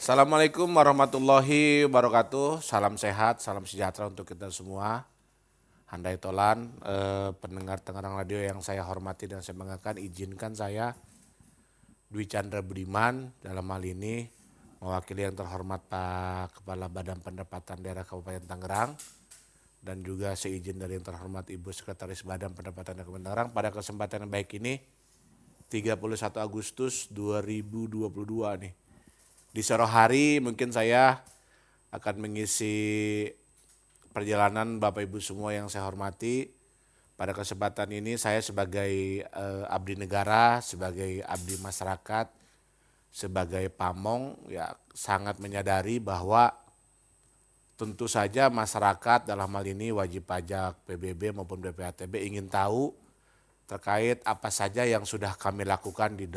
Assalamualaikum warahmatullahi wabarakatuh. Salam sehat, salam sejahtera untuk kita semua. Handai tolan, pendengar Tangerang Radio yang saya hormati dan saya banggakan, izinkan saya Dwi Chandra Budiman dalam hal ini mewakili yang terhormat Pak Kepala Badan Pendapatan Daerah Kabupaten Tangerang dan juga seizin dari yang terhormat Ibu Sekretaris Badan Pendapatan Daerah Kabupaten Tangerang pada kesempatan yang baik ini 31 Agustus 2022 nih. Di sore hari mungkin saya akan mengisi perjalanan Bapak Ibu semua yang saya hormati. Pada kesempatan ini saya sebagai abdi negara, sebagai abdi masyarakat, sebagai pamong ya sangat menyadari bahwa tentu saja masyarakat dalam hal ini wajib pajak PBB maupun BPHTB ingin tahu terkait apa saja yang sudah kami lakukan di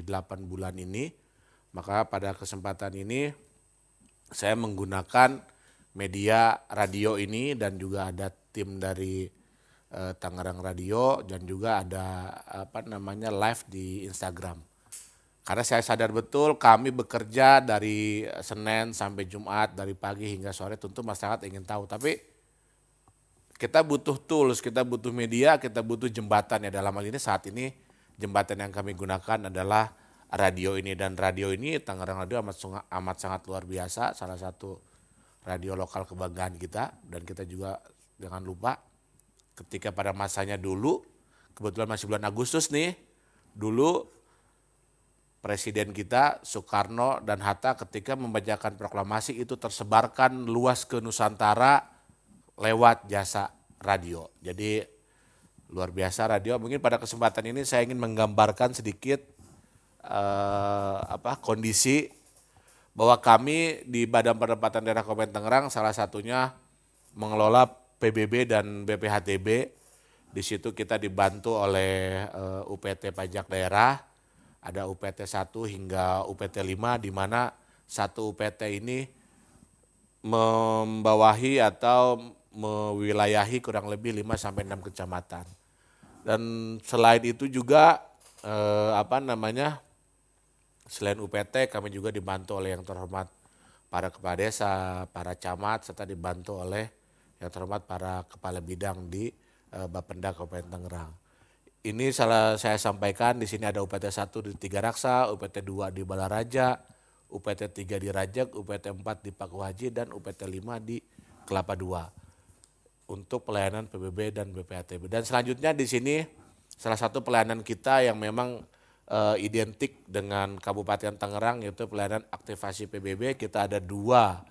8 bulan ini. Maka pada kesempatan ini saya menggunakan media radio ini dan juga ada tim dari Tangerang Radio dan juga ada live di Instagram. Karena saya sadar betul kami bekerja dari Senin sampai Jumat dari pagi hingga sore, tentu masyarakat ingin tahu. Tapi kita butuh tools, kita butuh media, kita butuh jembatan ya dalam hal ini saat ini jembatan yang kami gunakan adalah radio ini, dan radio ini Tangerang Radio amat sangat luar biasa, salah satu radio lokal kebanggaan kita. Dan kita juga jangan lupa ketika pada masanya dulu, kebetulan masih bulan Agustus nih, dulu Presiden kita Soekarno dan Hatta ketika membacakan proklamasi itu tersebarkan luas ke Nusantara lewat jasa radio. Jadi luar biasa radio. Mungkin pada kesempatan ini saya ingin menggambarkan sedikit kondisi bahwa kami di Badan Pendapatan Daerah Kabupaten Tangerang salah satunya mengelola PBB dan BPHTB. Di situ kita dibantu oleh UPT Pajak Daerah, ada UPT 1 hingga UPT 5 di mana satu UPT ini membawahi atau mewilayahi kurang lebih 5 sampai 6 kecamatan. Dan selain itu juga selain UPT kami juga dibantu oleh yang terhormat para kepala desa, para camat, serta dibantu oleh yang terhormat para kepala bidang di Bapenda Kabupaten Tangerang. Ini saya sampaikan di sini ada UPT 1 di Tiga Raksa, UPT 2 di Balaraja, UPT 3 di Rajak, UPT 4 di Pakuhaji, dan UPT 5 di Kelapa II untuk pelayanan PBB dan BPHTB. Dan selanjutnya di sini salah satu pelayanan kita yang memang identik dengan Kabupaten Tangerang yaitu pelayanan aktivasi PBB. Kita ada dua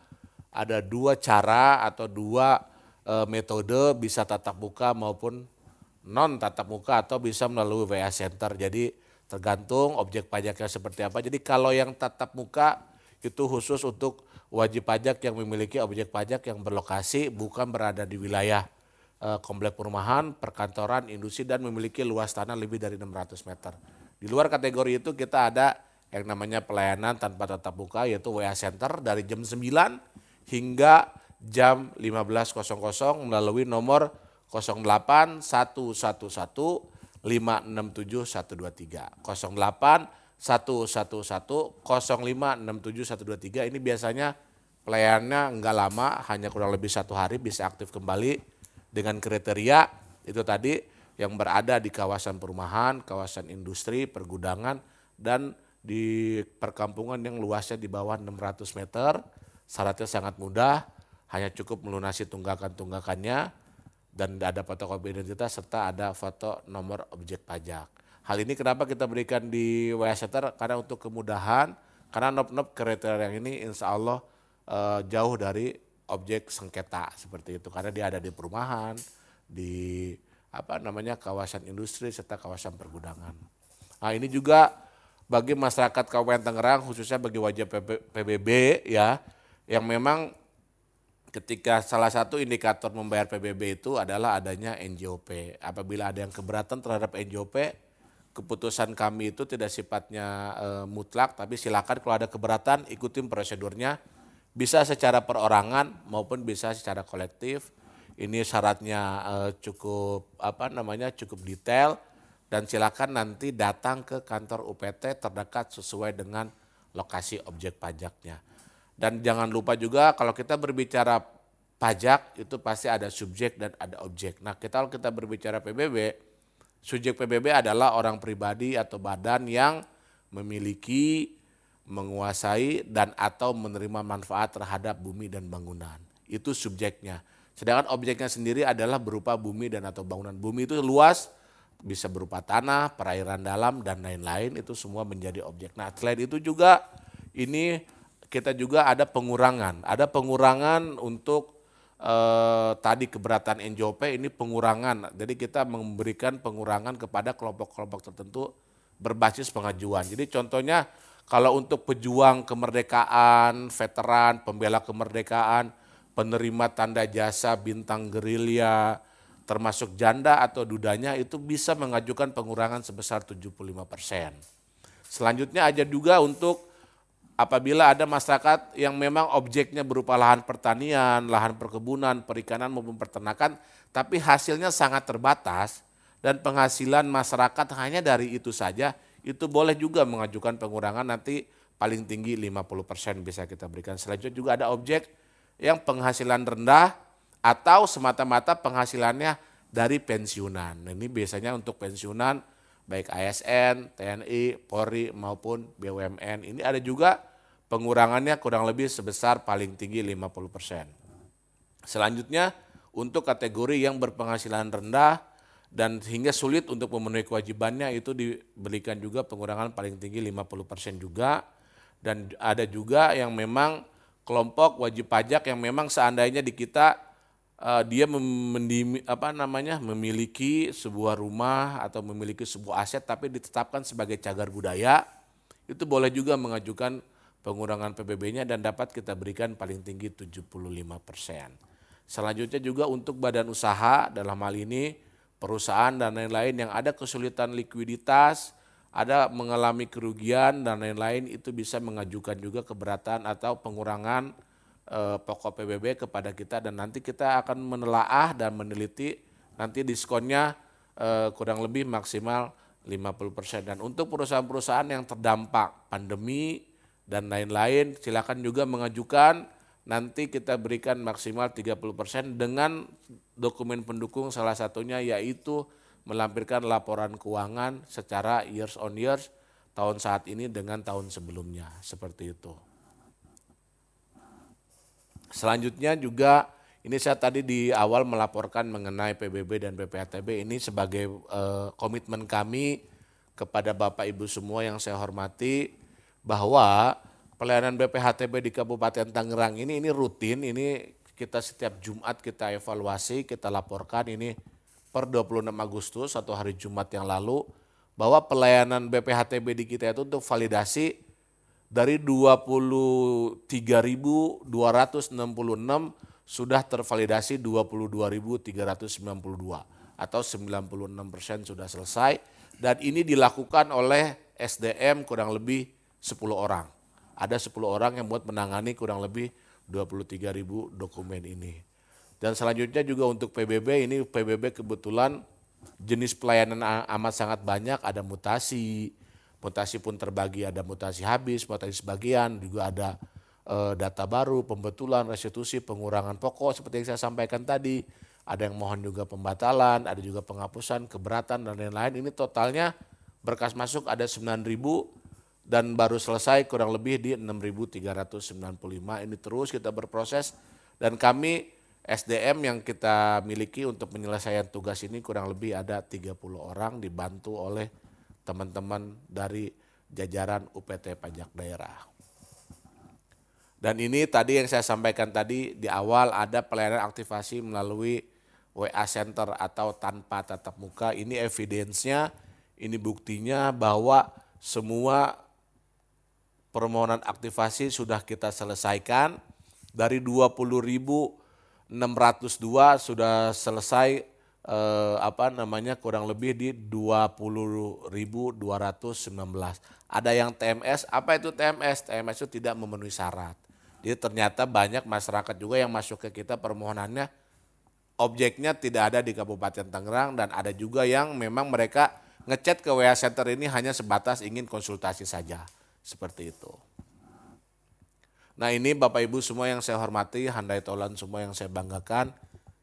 cara atau dua metode, bisa tatap muka maupun non tatap muka atau bisa melalui WA Center. Jadi tergantung objek pajaknya seperti apa. Jadi kalau yang tatap muka itu khusus untuk wajib pajak yang memiliki objek pajak yang berlokasi bukan berada di wilayah komplek perumahan, perkantoran, industri dan memiliki luas tanah lebih dari 600 meter. Di luar kategori itu kita ada yang namanya pelayanan tanpa tatap muka yaitu WA Center dari jam 9 hingga jam 15.00 melalui nomor 08 111 567 123 08 111 0567 123. Ini biasanya pelayanannya enggak lama, hanya kurang lebih 1 hari bisa aktif kembali dengan kriteria itu tadi yang berada di kawasan perumahan, kawasan industri, pergudangan dan di perkampungan yang luasnya di bawah 600 meter. Syaratnya sangat mudah, hanya cukup melunasi tunggakan-tunggakannya dan ada fotokopi identitas serta ada foto nomor objek pajak. Hal ini kenapa kita berikan di WA Center? Karena untuk kemudahan, karena nop kriteria yang ini insya Allah jauh dari objek sengketa seperti itu. Karena dia ada di perumahan, di kawasan industri serta kawasan pergudangan. Nah ini juga bagi masyarakat Kabupaten Tangerang khususnya bagi wajib PBB ya yang memang ketika salah satu indikator membayar PBB itu adalah adanya NJOP. Apabila ada yang keberatan terhadap NJOP, keputusan kami itu tidak sifatnya mutlak, tapi silakan kalau ada keberatan ikutin prosedurnya, bisa secara perorangan maupun bisa secara kolektif. Ini syaratnya cukup detail dan silakan nanti datang ke kantor UPT terdekat sesuai dengan lokasi objek pajaknya. Dan jangan lupa juga kalau kita berbicara pajak itu pasti ada subjek dan ada objek. Nah kalau kita berbicara PBB, subjek PBB adalah orang pribadi atau badan yang memiliki, menguasai dan atau menerima manfaat terhadap bumi dan bangunan. Itu subjeknya. Sedangkan objeknya sendiri adalah berupa bumi dan atau bangunan. Bumi itu luas, bisa berupa tanah, perairan dalam dan lain-lain, itu semua menjadi objek. Nah selain itu juga ini kita juga ada pengurangan. Ada pengurangan untuk tadi keberatan NJOP ini pengurangan. Jadi kita memberikan pengurangan kepada kelompok-kelompok tertentu berbasis pengajuan. Jadi contohnya kalau untuk pejuang kemerdekaan, veteran, pembela kemerdekaan, penerima tanda jasa, bintang gerilya, termasuk janda atau dudanya itu bisa mengajukan pengurangan sebesar 75%. Selanjutnya ada juga untuk apabila ada masyarakat yang memang objeknya berupa lahan pertanian, lahan perkebunan, perikanan maupun peternakan, tapi hasilnya sangat terbatas dan penghasilan masyarakat hanya dari itu saja, itu boleh juga mengajukan pengurangan nanti paling tinggi 50% bisa kita berikan. Selanjutnya juga ada objek yang penghasilan rendah atau semata-mata penghasilannya dari pensiunan. Nah, ini biasanya untuk pensiunan baik ASN, TNI, Polri maupun BUMN. Ini ada juga pengurangannya kurang lebih sebesar paling tinggi 50%. Selanjutnya untuk kategori yang berpenghasilan rendah dan hingga sulit untuk memenuhi kewajibannya itu diberikan juga pengurangan paling tinggi 50% juga. Dan ada juga yang memang kelompok wajib pajak yang memang seandainya di kita dia memiliki sebuah rumah atau memiliki sebuah aset tapi ditetapkan sebagai cagar budaya, itu boleh juga mengajukan pengurangan PBB-nya dan dapat kita berikan paling tinggi 75%. Selanjutnya juga untuk badan usaha dalam hal ini perusahaan dan lain-lain yang ada kesulitan likuiditas, ada mengalami kerugian dan lain-lain, itu bisa mengajukan juga keberatan atau pengurangan pokok PBB kepada kita dan nanti kita akan menelaah dan meneliti nanti diskonnya kurang lebih maksimal 50%. Dan untuk perusahaan-perusahaan yang terdampak pandemi dan lain-lain silakan juga mengajukan, nanti kita berikan maksimal 30% dengan dokumen pendukung salah satunya yaitu melampirkan laporan keuangan secara years on years tahun saat ini dengan tahun sebelumnya, seperti itu. Selanjutnya juga ini saya tadi di awal melaporkan mengenai PBB dan BPHTB ini sebagai komitmen kami kepada Bapak Ibu semua yang saya hormati bahwa pelayanan BPHTB di Kabupaten Tangerang ini rutin, ini kita setiap Jumat kita evaluasi, kita laporkan ini per 26 Agustus atau hari Jumat yang lalu bahwa pelayanan BPHTB di kita itu untuk validasi dari 23.266 sudah tervalidasi 22.392 atau 96% sudah selesai dan ini dilakukan oleh SDM kurang lebih 10 orang. Ada 10 orang yang buat menangani kurang lebih 23.000 dokumen ini. Dan selanjutnya juga untuk PBB, ini PBB kebetulan jenis pelayanan amat sangat banyak, ada mutasi pun terbagi, ada mutasi habis, mutasi sebagian, juga ada data baru, pembetulan, restitusi, pengurangan pokok seperti yang saya sampaikan tadi, ada yang mohon juga pembatalan, ada juga penghapusan, keberatan dan lain-lain. Ini totalnya berkas masuk ada 9.000 dan baru selesai kurang lebih di 6.395. Ini terus kita berproses dan kami SDM yang kita miliki untuk penyelesaian tugas ini kurang lebih ada 30 orang dibantu oleh teman-teman dari jajaran UPT Pajak Daerah. Dan ini tadi yang saya sampaikan tadi di awal ada pelayanan aktivasi melalui WA Center atau tanpa tatap muka. Ini evidence-nya, ini buktinya bahwa semua permohonan aktivasi sudah kita selesaikan. Dari 20.602 sudah selesai kurang lebih di 20.219. Ada yang TMS, apa itu TMS? TMS itu tidak memenuhi syarat. Jadi ternyata banyak masyarakat juga yang masuk ke kita permohonannya objeknya tidak ada di Kabupaten Tangerang dan ada juga yang memang mereka ngechat ke WA Center ini hanya sebatas ingin konsultasi saja. Seperti itu. Nah ini Bapak Ibu semua yang saya hormati, handai tolan semua yang saya banggakan,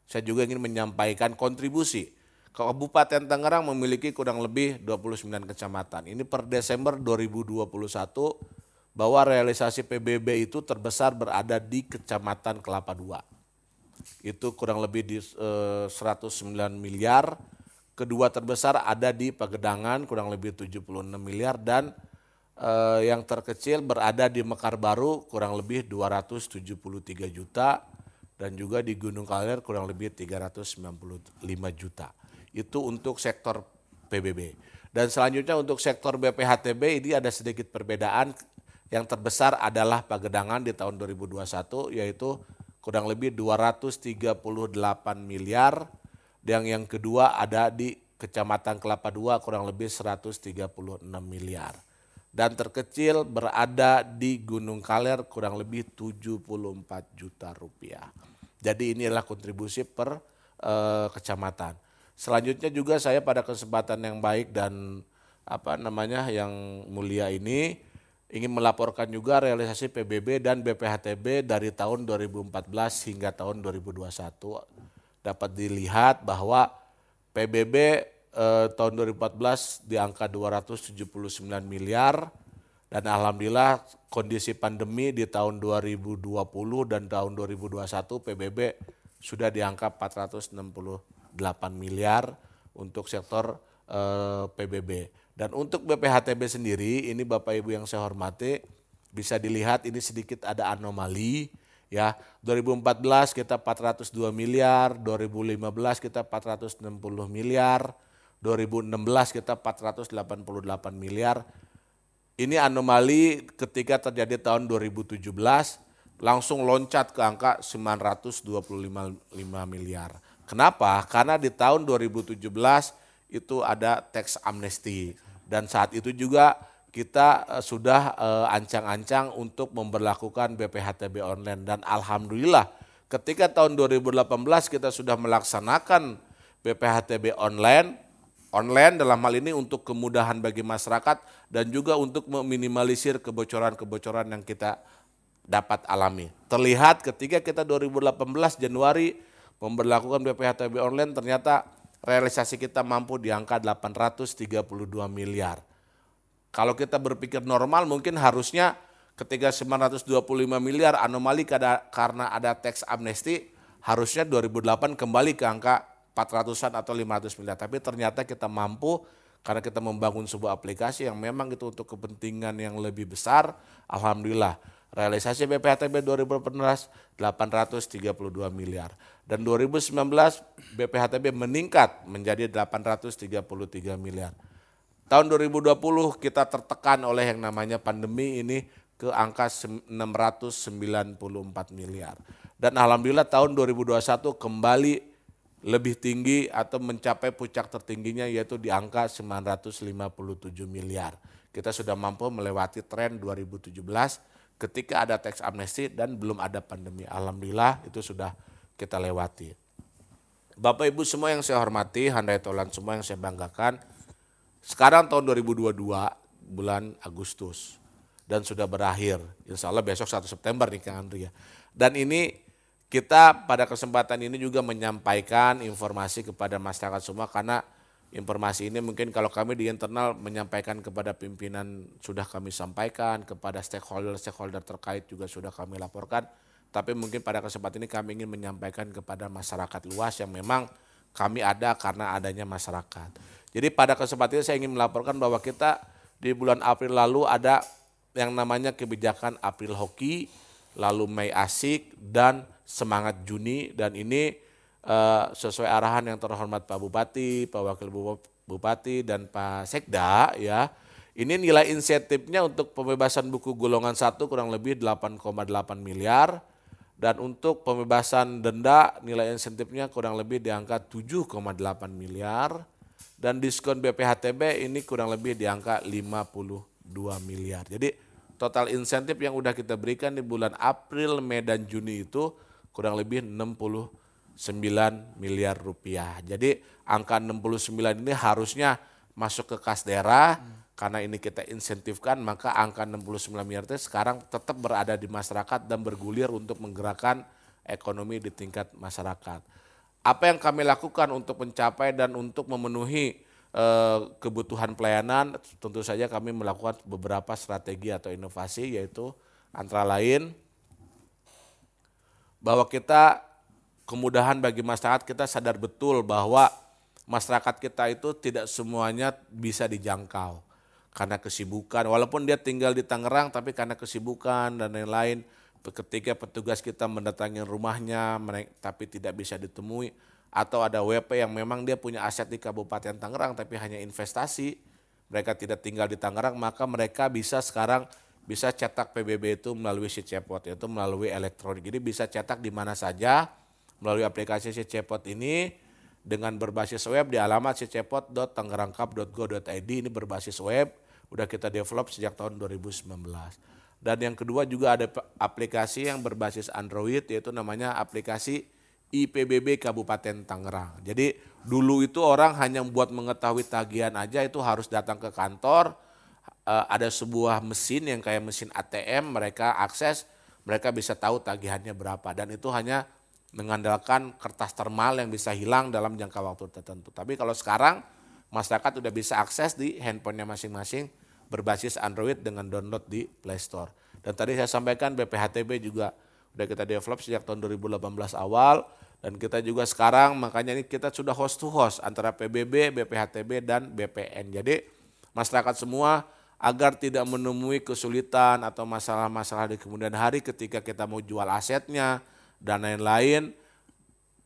saya juga ingin menyampaikan kontribusi. Kabupaten Tangerang memiliki kurang lebih 29 kecamatan. Ini per Desember 2021 bahwa realisasi PBB itu terbesar berada di Kecamatan Kelapa II. Itu kurang lebih di 109 miliar. Kedua terbesar ada di Pagedangan kurang lebih 76 miliar dan yang terkecil berada di Mekar Baru kurang lebih 273 juta dan juga di Gunung Kaler kurang lebih 395 juta. Itu untuk sektor PBB. Dan selanjutnya untuk sektor BPHTB ini ada sedikit perbedaan. Yang terbesar adalah Pagedangan di tahun 2021 yaitu kurang lebih 238 miliar. Dan yang kedua ada di Kecamatan Kelapa II kurang lebih 136 miliar. Dan terkecil berada di Gunung Kaler kurang lebih 74 juta rupiah. Jadi ini adalah kontribusi per kecamatan. Selanjutnya juga saya pada kesempatan yang baik dan yang mulia ini ingin melaporkan juga realisasi PBB dan BPHTB dari tahun 2014 hingga tahun 2021. Dapat dilihat bahwa PBB tahun 2014 di angka 279 miliar dan alhamdulillah kondisi pandemi di tahun 2020 dan tahun 2021 PBB sudah di angka 468 miliar untuk sektor PBB. Dan untuk BPHTB sendiri ini Bapak Ibu yang saya hormati bisa dilihat ini sedikit ada anomali ya. 2014 kita 402 miliar, 2015 kita 460 miliar, 2016 kita 488 miliar. Ini anomali ketika terjadi tahun 2017 langsung loncat ke angka 925 miliar. Kenapa? Karena di tahun 2017 itu ada tax amnesty dan saat itu juga kita sudah ancang-ancang untuk memberlakukan BPHTB online dan alhamdulillah ketika tahun 2018 kita sudah melaksanakan BPHTB online dalam hal ini untuk kemudahan bagi masyarakat dan juga untuk meminimalisir kebocoran-kebocoran yang kita dapat alami. Terlihat ketika kita 2018 Januari memberlakukan BPHTB online ternyata realisasi kita mampu di angka 832 miliar. Kalau kita berpikir normal mungkin harusnya ketika 925 miliar anomali karena ada tax amnesty harusnya 2008 kembali ke angka 400-an atau 500 miliar. Tapi ternyata kita mampu karena kita membangun sebuah aplikasi yang memang itu untuk kepentingan yang lebih besar. Alhamdulillah realisasi BPHTB 2018 832 miliar. Dan 2019 BPHTB meningkat menjadi 833 miliar. Tahun 2020 kita tertekan oleh yang namanya pandemi ini ke angka 694 miliar. Dan alhamdulillah tahun 2021 kembali lebih tinggi atau mencapai puncak tertingginya yaitu di angka 957 miliar. Kita sudah mampu melewati tren 2017 ketika ada tax amnesty dan belum ada pandemi. Alhamdulillah itu sudah kita lewati. Bapak Ibu semua yang saya hormati, handai tolan semua yang saya banggakan. Sekarang tahun 2022 bulan Agustus dan sudah berakhir. Insya Allah besok 1 September nih Kang Andri ya. Dan ini kita pada kesempatan ini juga menyampaikan informasi kepada masyarakat semua karena informasi ini mungkin kalau kami di internal menyampaikan kepada pimpinan sudah kami sampaikan, kepada stakeholder terkait juga sudah kami laporkan. Tapi mungkin pada kesempatan ini kami ingin menyampaikan kepada masyarakat luas yang memang kami ada karena adanya masyarakat. Jadi pada kesempatan ini saya ingin melaporkan bahwa kita di bulan April lalu ada yang namanya kebijakan April Hoki, lalu Mei Asik dan Semangat Juni dan ini sesuai arahan yang terhormat Pak Bupati, Pak Wakil Bupati dan Pak Sekda ya. Ini nilai insentifnya untuk pembebasan buku golongan 1 kurang lebih 8,8 miliar dan untuk pembebasan denda nilai insentifnya kurang lebih di angka 7,8 miliar dan diskon BPHTB ini kurang lebih di angka 52 miliar. Jadi total insentif yang udah kita berikan di bulan April, Mei dan Juni itu kurang lebih 69 miliar rupiah. Jadi angka 69 ini harusnya masuk ke kas daerah karena ini kita insentifkan, maka angka 69 miliar itu sekarang tetap berada di masyarakat dan bergulir untuk menggerakkan ekonomi di tingkat masyarakat. Apa yang kami lakukan untuk mencapai dan untuk memenuhi kebutuhan pelayanan, tentu saja kami melakukan beberapa strategi atau inovasi, yaitu antara lain bahwa kita kemudahan bagi masyarakat, kita sadar betul bahwa masyarakat kita itu tidak semuanya bisa dijangkau karena kesibukan, walaupun dia tinggal di Tangerang tapi karena kesibukan dan lain-lain, ketika petugas kita mendatangi rumahnya tapi tidak bisa ditemui, atau ada WP yang memang dia punya aset di Kabupaten Tangerang tapi hanya investasi, mereka tidak tinggal di Tangerang, maka mereka bisa sekarang bisa cetak PBB itu melalui si Cepot, yaitu melalui elektronik. Jadi bisa cetak di mana saja melalui aplikasi si Cepot ini dengan berbasis web di alamat sicepot.tangerangkap.go.id. Ini berbasis web, udah kita develop sejak tahun 2019. Dan yang kedua juga ada aplikasi yang berbasis Android, yaitu namanya aplikasi IPBB Kabupaten Tangerang. Jadi dulu itu orang hanya buat mengetahui tagihan aja itu harus datang ke kantor, ada sebuah mesin yang kayak mesin ATM, mereka akses, mereka bisa tahu tagihannya berapa, dan itu hanya mengandalkan kertas termal yang bisa hilang dalam jangka waktu tertentu. Tapi kalau sekarang masyarakat sudah bisa akses di handphonenya masing-masing berbasis Android dengan download di Play Store. Dan tadi saya sampaikan BPHTB juga udah kita develop sejak tahun 2018 awal, dan kita juga sekarang makanya ini kita sudah host to host antara PBB, BPHTB dan BPN. Jadi masyarakat semua agar tidak menemui kesulitan atau masalah-masalah di kemudian hari ketika kita mau jual asetnya dan lain-lain,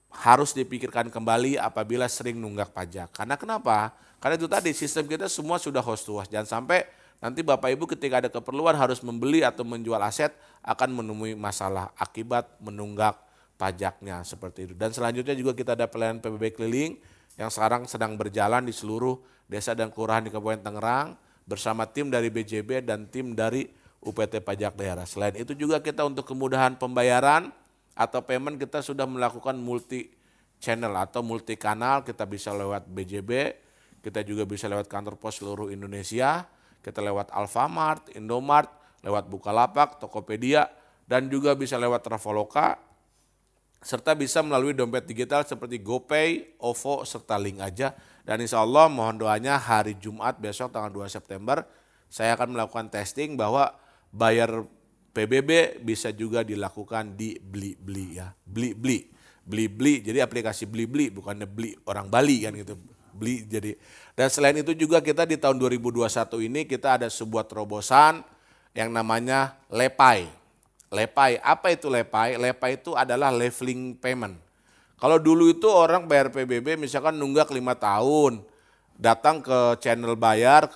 harus dipikirkan kembali apabila sering nunggak pajak. Karena kenapa? Karena itu tadi sistem kita semua sudah host to host. Jangan sampai nanti Bapak Ibu ketika ada keperluan harus membeli atau menjual aset akan menemui masalah akibat menunggak pajaknya seperti itu. Dan selanjutnya juga kita ada pelayanan PBB keliling yang sekarang sedang berjalan di seluruh desa dan kelurahan di Kabupaten Tangerang bersama tim dari BJB dan tim dari UPT Pajak Daerah. Selain itu juga kita untuk kemudahan pembayaran atau payment kita sudah melakukan multi channel atau multi kanal, kita bisa lewat BJB, kita juga bisa lewat kantor pos seluruh Indonesia, kita lewat Alfamart, Indomart, lewat Bukalapak, Tokopedia, dan juga bisa lewat Traveloka, serta bisa melalui dompet digital seperti GoPay, OVO, serta Link Aja. Dan insya Allah mohon doanya hari Jumat besok tanggal 2 September saya akan melakukan testing bahwa bayar PBB bisa juga dilakukan di Blibli ya. Blibli, jadi aplikasi Blibli, bukannya beli orang Bali kan gitu. Beli jadi. Dan selain itu juga kita di tahun 2021 ini kita ada sebuah terobosan yang namanya Lepai. Lepai, apa itu Lepai? Lepai itu adalah leveling payment. Kalau dulu itu orang bayar PBB misalkan nunggak 5 tahun, datang ke channel bayar, ke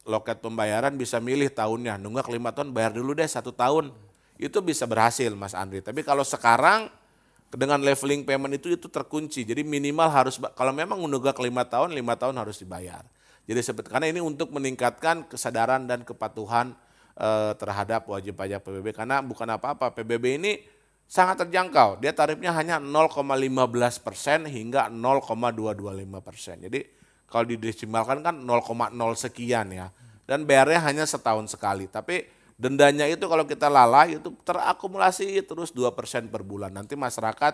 loket pembayaran bisa milih tahunnya, nunggak 5 tahun bayar dulu deh 1 tahun. Itu bisa berhasil Mas Andri. Tapi kalau sekarang dengan leveling payment itu terkunci. Jadi minimal harus, kalau memang nunggak 5 tahun, 5 tahun harus dibayar. Jadi karena ini untuk meningkatkan kesadaran dan kepatuhan terhadap wajib pajak PBB, karena bukan apa-apa, PBB ini sangat terjangkau, dia tarifnya hanya 0,15% hingga 0,225%. Jadi kalau didesimalkan kan 0,0 sekian ya, dan bayarnya hanya setahun sekali. Tapi dendanya itu kalau kita lalai itu terakumulasi terus 2% per bulan. Nanti masyarakat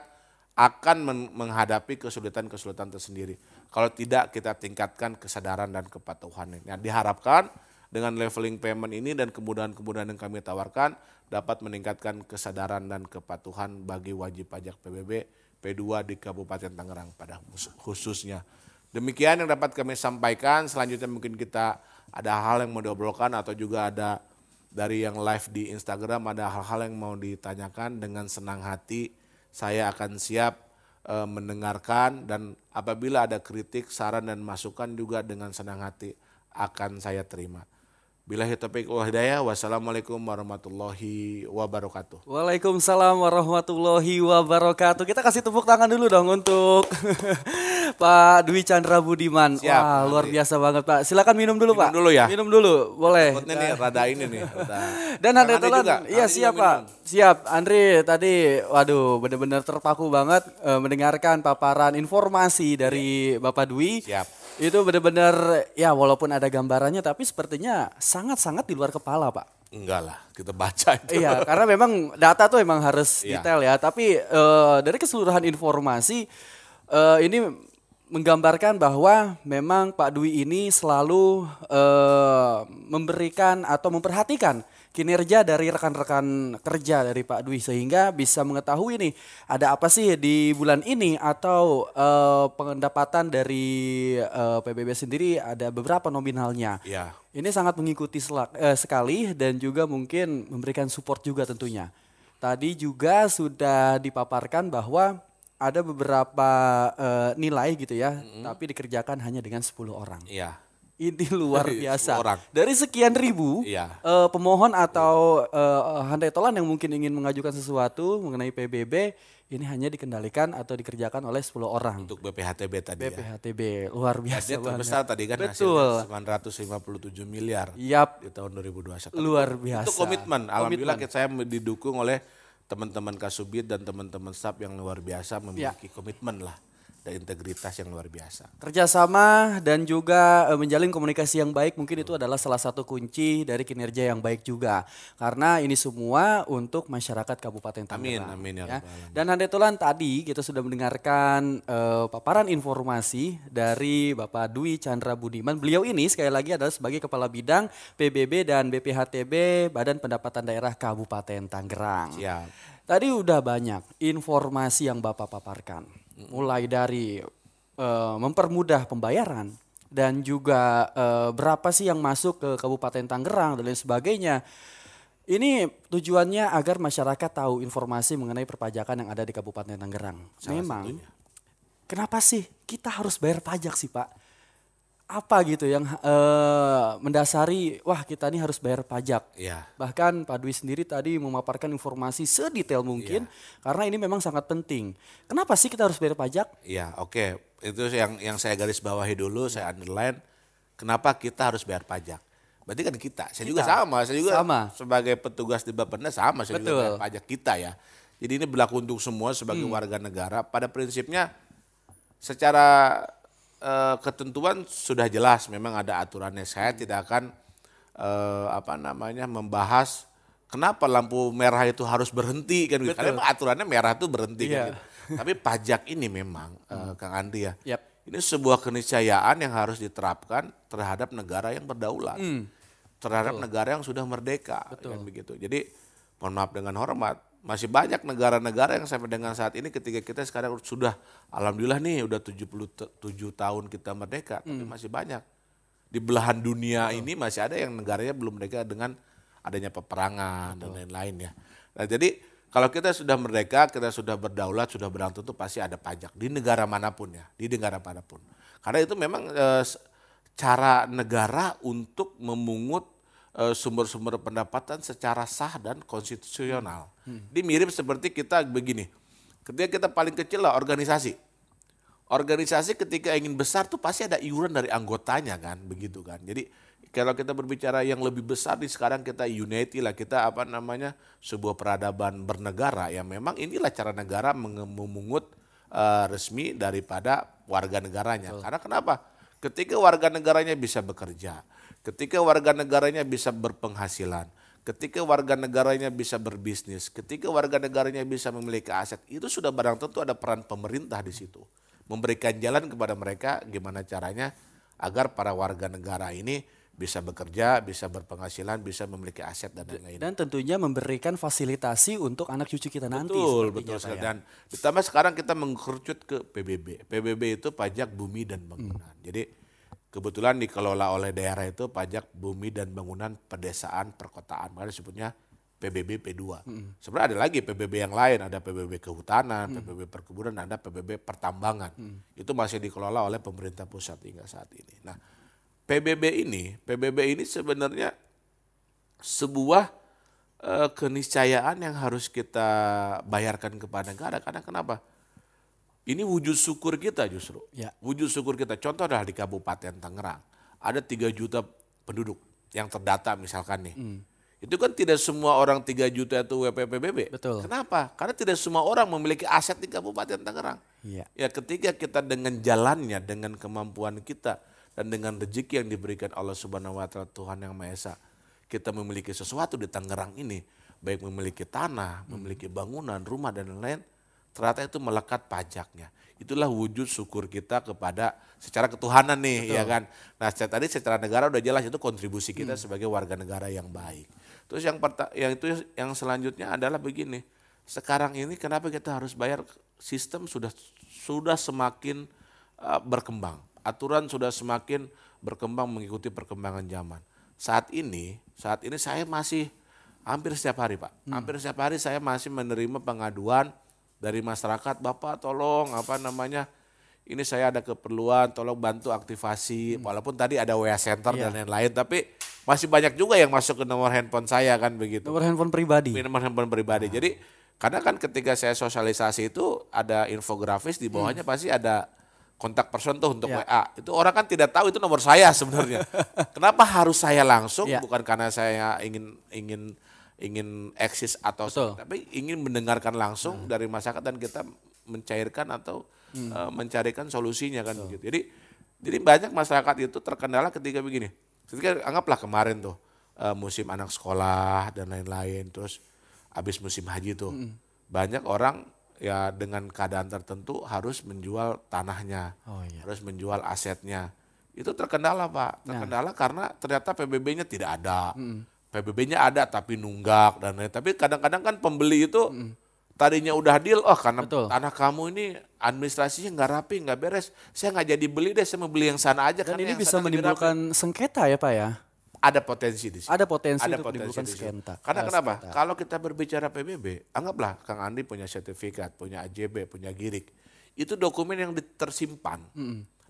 akan menghadapi kesulitan-kesulitan tersendiri. Kalau tidak kita tingkatkan kesadaran dan kepatuhan. Nah, diharapkan dengan leveling payment ini dan kemudahan-kemudahan yang kami tawarkan dapat meningkatkan kesadaran dan kepatuhan bagi wajib pajak PBB P2 di Kabupaten Tangerang pada khususnya. Demikian yang dapat kami sampaikan. Selanjutnya mungkin kita ada hal yang mau diobrolkan atau juga ada dari yang live di Instagram ada hal-hal yang mau ditanyakan. Dengan senang hati saya akan siap mendengarkan, dan apabila ada kritik, saran dan masukan juga dengan senang hati akan saya terima. Billahi taufiq wal hidayah. Wassalamualaikum warahmatullahi wabarakatuh. Waalaikumsalam warahmatullahi wabarakatuh. Kita kasih tepuk tangan dulu dong untuk Pak Dwi Chandra Budiman. Siap, wah, luar biasa banget Pak. Silakan minum dulu Pak. Minum dulu ya. Minum dulu, boleh. Takutnya nih rada ini nih. Dan Andre Tolan, iya siap Pak. Siap, Andre tadi waduh benar-benar terpaku banget mendengarkan paparan informasi dari Bapak Dwi. Siap. Itu benar-benar ya walaupun ada gambarannya tapi sepertinya sangat-sangat di luar kepala Pak. Enggak lah, kita baca itu. Iya, karena memang data tuh emang harus Iya. detail ya. Tapi dari keseluruhan informasi ini menggambarkan bahwa memang Pak Dwi ini selalu memberikan atau memperhatikan kinerja dari rekan-rekan kerja dari Pak Dwi sehingga bisa mengetahui nih ada apa sih di bulan ini atau pendapatan dari PBB sendiri ada beberapa nominalnya. Iya. Ini sangat mengikuti sekali dan juga mungkin memberikan support juga tentunya. Tadi juga sudah dipaparkan bahwa ada beberapa nilai gitu ya, tapi dikerjakan hanya dengan 10 orang. Iya. Ini luar 10 biasa. orang. Dari sekian ribu Iya. pemohon atau handai tolan yang mungkin ingin mengajukan sesuatu mengenai PBB, ini hanya dikendalikan atau dikerjakan oleh 10 orang. Untuk BPHTB tadi ya. BPHTB luar biasa Dia banget. terbesar tadi kan Betul. hasilnya 957 miliar Yap, di tahun 2021. luar biasa. Itu komitmen. Alhamdulillah Komitmen. saya didukung oleh teman-teman Kasubit dan teman-teman staf yang luar biasa memiliki komitmen lah dan integritas yang luar biasa. Kerjasama dan juga menjalin komunikasi yang baik mungkin itu adalah salah satu kunci dari kinerja yang baik juga. Karena ini semua untuk masyarakat Kabupaten Tangerang. Amin, ya Rabbal Alamin. Dan Handai Tolan tadi kita sudah mendengarkan paparan informasi dari Bapak Dwi Chandra Budiman. Beliau ini sekali lagi adalah sebagai Kepala Bidang PBB dan BPHTB Badan Pendapatan Daerah Kabupaten Tangerang. Siap. Tadi udah banyak informasi yang Bapak paparkan. Mulai dari mempermudah pembayaran dan juga berapa sih yang masuk ke Kabupaten Tangerang dan lain sebagainya. Ini tujuannya agar masyarakat tahu informasi mengenai perpajakan yang ada di Kabupaten Tangerang. Memang kenapa sih kita harus bayar pajak sih Pak? Apa gitu yang mendasari wah kita ini harus bayar pajak. Iya. Bahkan Pak Dwi sendiri tadi memaparkan informasi sedetail mungkin karena ini memang sangat penting. Kenapa sih kita harus bayar pajak? Iya, oke. Itu yang saya garis bawahi dulu, saya underline. Kenapa kita harus bayar pajak? Berarti kan saya juga sama. Saya juga sebagai petugas di Bappenas sama, saya juga bayar pajak kita ya. Jadi ini berlaku untuk semua sebagai warga negara. Pada prinsipnya secara ketentuan sudah jelas, memang ada aturannya. Saya tidak akan membahas kenapa lampu merah itu harus berhenti kan gitu. Karena aturannya merah itu berhenti kan gitu. Tapi pajak ini memang Kang Andri ya. Ini sebuah keniscayaan yang harus diterapkan terhadap negara yang berdaulat. Terhadap negara yang sudah merdeka kan begitu. Jadi mohon maaf dengan hormat, masih banyak negara-negara yang sampai dengan saat ini ketika kita sekarang sudah alhamdulillah nih udah 77 tahun kita merdeka, tapi masih banyak. Di belahan dunia ini masih ada yang negaranya belum merdeka dengan adanya peperangan dan lain-lain ya. Nah jadi kalau kita sudah merdeka, kita sudah berdaulat, sudah berang tentu pasti ada pajak di negara manapun ya, di negara manapun. Karena itu memang cara negara untuk memungut sumber-sumber pendapatan secara sah dan konstitusional. Ini mirip seperti kita begini, ketika kita paling kecil lah organisasi. Organisasi ketika ingin besar tuh pasti ada iuran dari anggotanya kan, begitu kan. Jadi kalau kita berbicara yang lebih besar di sekarang kita unity lah, kita sebuah peradaban bernegara ya memang inilah cara negara memungut resmi daripada warga negaranya. Karena kenapa? Ketika warga negaranya bisa bekerja, ketika warga negaranya bisa berpenghasilan, ketika warga negaranya bisa berbisnis, ketika warga negaranya bisa memiliki aset, itu sudah barang tentu ada peran pemerintah di situ. Memberikan jalan kepada mereka gimana caranya agar para warga negara ini bisa bekerja, bisa berpenghasilan, bisa memiliki aset dan lain-lain. Dan tentunya memberikan fasilitasi untuk anak cucu kita nanti. Betul sekali. Dan ditambah sekarang kita mengkerucut ke PBB. PBB itu pajak bumi dan bangunan. Jadi kebetulan dikelola oleh daerah itu pajak bumi dan bangunan pedesaan perkotaan. Makanya disebutnya PBB P2. Sebenarnya ada lagi PBB yang lain, ada PBB kehutanan, PBB perkebunan, ada PBB pertambangan. Itu masih dikelola oleh pemerintah pusat hingga saat ini. Nah, PBB ini sebenarnya sebuah keniscayaan yang harus kita bayarkan kepada negara. Karena kenapa? Ini wujud syukur kita justru. Wujud syukur kita. Contoh adalah di Kabupaten Tangerang. Ada 3 juta penduduk yang terdata misalkan nih. Itu kan tidak semua orang 3 juta itu WPPBB. Betul. Kenapa? Karena tidak semua orang memiliki aset di Kabupaten Tangerang. Iya. Ya ketika kita dengan jalannya, dengan kemampuan kita, dan dengan rezeki yang diberikan Allah Subhanahu wa Ta'ala, Tuhan Yang Maha Esa, kita memiliki sesuatu di Tangerang ini, baik memiliki tanah, memiliki bangunan, rumah dan lain-lain, ternyata itu melekat pajaknya. Itulah wujud syukur kita kepada secara ketuhanan nih. Betul. Ya kan. Nah tadi secara negara udah jelas itu kontribusi kita sebagai warga negara yang baik. Terus yang selanjutnya adalah begini. Sekarang ini kenapa kita harus bayar? Sistem sudah semakin berkembang. Aturan sudah semakin berkembang mengikuti perkembangan zaman. Saat ini saya masih hampir setiap hari, Pak. Hampir setiap hari saya masih menerima pengaduan dari masyarakat, Bapak tolong ini saya ada keperluan, tolong bantu aktivasi. Walaupun tadi ada WA Center dan lain-lain, tapi masih banyak juga yang masuk ke nomor handphone saya kan begitu. Nomor handphone pribadi. Nomor handphone pribadi. Jadi karena kan ketika saya sosialisasi itu ada infografis di bawahnya pasti ada kontak person tuh untuk WA. Itu orang kan tidak tahu itu nomor saya sebenarnya. Kenapa harus saya langsung? Bukan karena saya ingin eksis atau tapi ingin mendengarkan langsung dari masyarakat dan kita mencairkan atau mencarikan solusinya kan begitu. Jadi banyak masyarakat itu terkendala ketika begini. Ketika anggaplah kemarin tuh musim anak sekolah dan lain-lain, terus habis musim haji tuh banyak orang ya dengan keadaan tertentu harus menjual tanahnya, harus menjual asetnya. Itu terkendala Pak, terkendala karena ternyata PBB-nya tidak ada. PBB-nya ada tapi nunggak dan lain. Tapi kadang-kadang kan pembeli itu tadinya udah deal, karena tanah kamu ini administrasinya nggak rapi, nggak beres, saya nggak jadi beli deh, saya mau beli yang sana aja. Dan ini bisa menimbulkan sengketa ya Pak ya? Ada potensi di sini. Ada potensi untuk menimbulkan sengketa. Karena kenapa? Kalau kita berbicara PBB, anggaplah Kang Andi punya sertifikat, punya AJB, punya GIRIK. Itu dokumen yang tersimpan.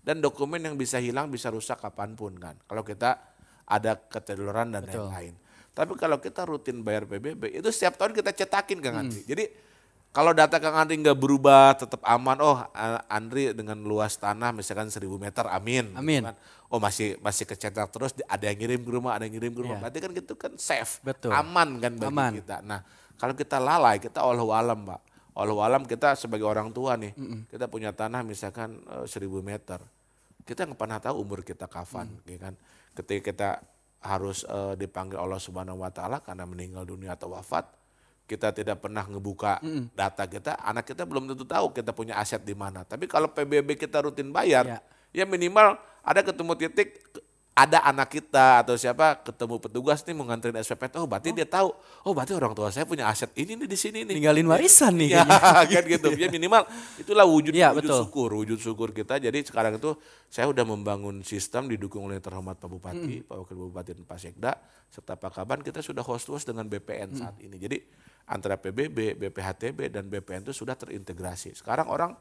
Dan dokumen yang bisa hilang, bisa rusak kapanpun kan. Kalau kita ada keteluran dan lain-lain. Tapi kalau kita rutin bayar PBB, itu setiap tahun kita cetakin Kang Andi. Jadi kalau data Kang Andri nggak berubah, tetap aman. Andri dengan luas tanah misalkan 1000 meter, amin. Amin. Gitu kan. Masih kecetak terus, ada yang ngirim ke rumah, ada yang ngirim ke rumah. Berarti kan gitu kan safe, aman kan bagi kita. Nah kalau kita lalai, kita Allahu alam Pak. Allahu alam kita sebagai orang tua nih, kita punya tanah misalkan 1000 meter. Kita nggak pernah tahu umur kita kapan, ya kan. Ketika kita harus dipanggil Allah Subhanahu Wa Ta'ala karena meninggal dunia atau wafat, kita tidak pernah ngebuka data kita, anak kita belum tentu tahu kita punya aset di mana. Tapi kalau PBB kita rutin bayar, ya minimal ada ketemu titik, ada anak kita atau siapa ketemu petugas nih mau nganterin SPP, berarti dia tahu, berarti orang tua saya punya aset ini nih di sini nih. Ninggalin warisan nih. Ya kan gitu, ya minimal itulah wujud syukur kita. Jadi sekarang itu saya udah membangun sistem didukung oleh terhormat Pak Bupati, Pak Wakil Bupati dan Pak Sekda, serta Pak Kaban, kita sudah host dengan BPN saat ini. Jadi antara PBB, BPHTB, dan BPN itu sudah terintegrasi. Sekarang orang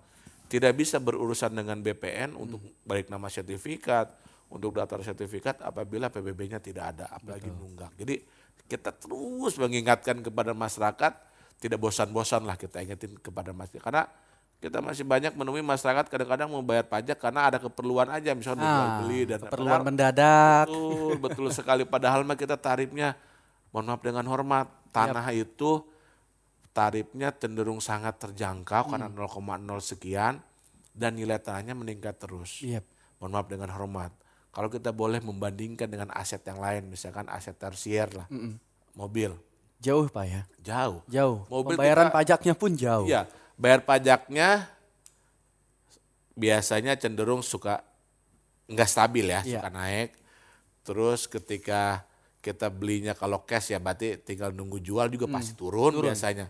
tidak bisa berurusan dengan BPN untuk balik nama sertifikat, untuk daftar sertifikat apabila PBB-nya tidak ada, apalagi nunggak. Jadi kita terus mengingatkan kepada masyarakat, tidak bosan-bosan lah kita ingetin kepada masyarakat. Karena kita masih banyak menemui masyarakat kadang-kadang mau bayar pajak karena ada keperluan aja, misalnya jual beli dan keperluan mendadak. Betul sekali. Padahal mah kita tarifnya, mohon maaf dengan hormat, tanah itu tarifnya cenderung sangat terjangkau karena 0,0 sekian dan nilai tanahnya meningkat terus. Mohon maaf dengan hormat. Kalau kita boleh membandingkan dengan aset yang lain, misalkan aset tersier lah, mobil. Jauh Pak ya? Jauh. Mobil pembayaran pajaknya pun jauh. Iya, bayar pajaknya biasanya cenderung suka nggak stabil ya, suka naik. Terus ketika kita belinya kalau cash ya berarti tinggal nunggu jual juga pasti turun biasanya.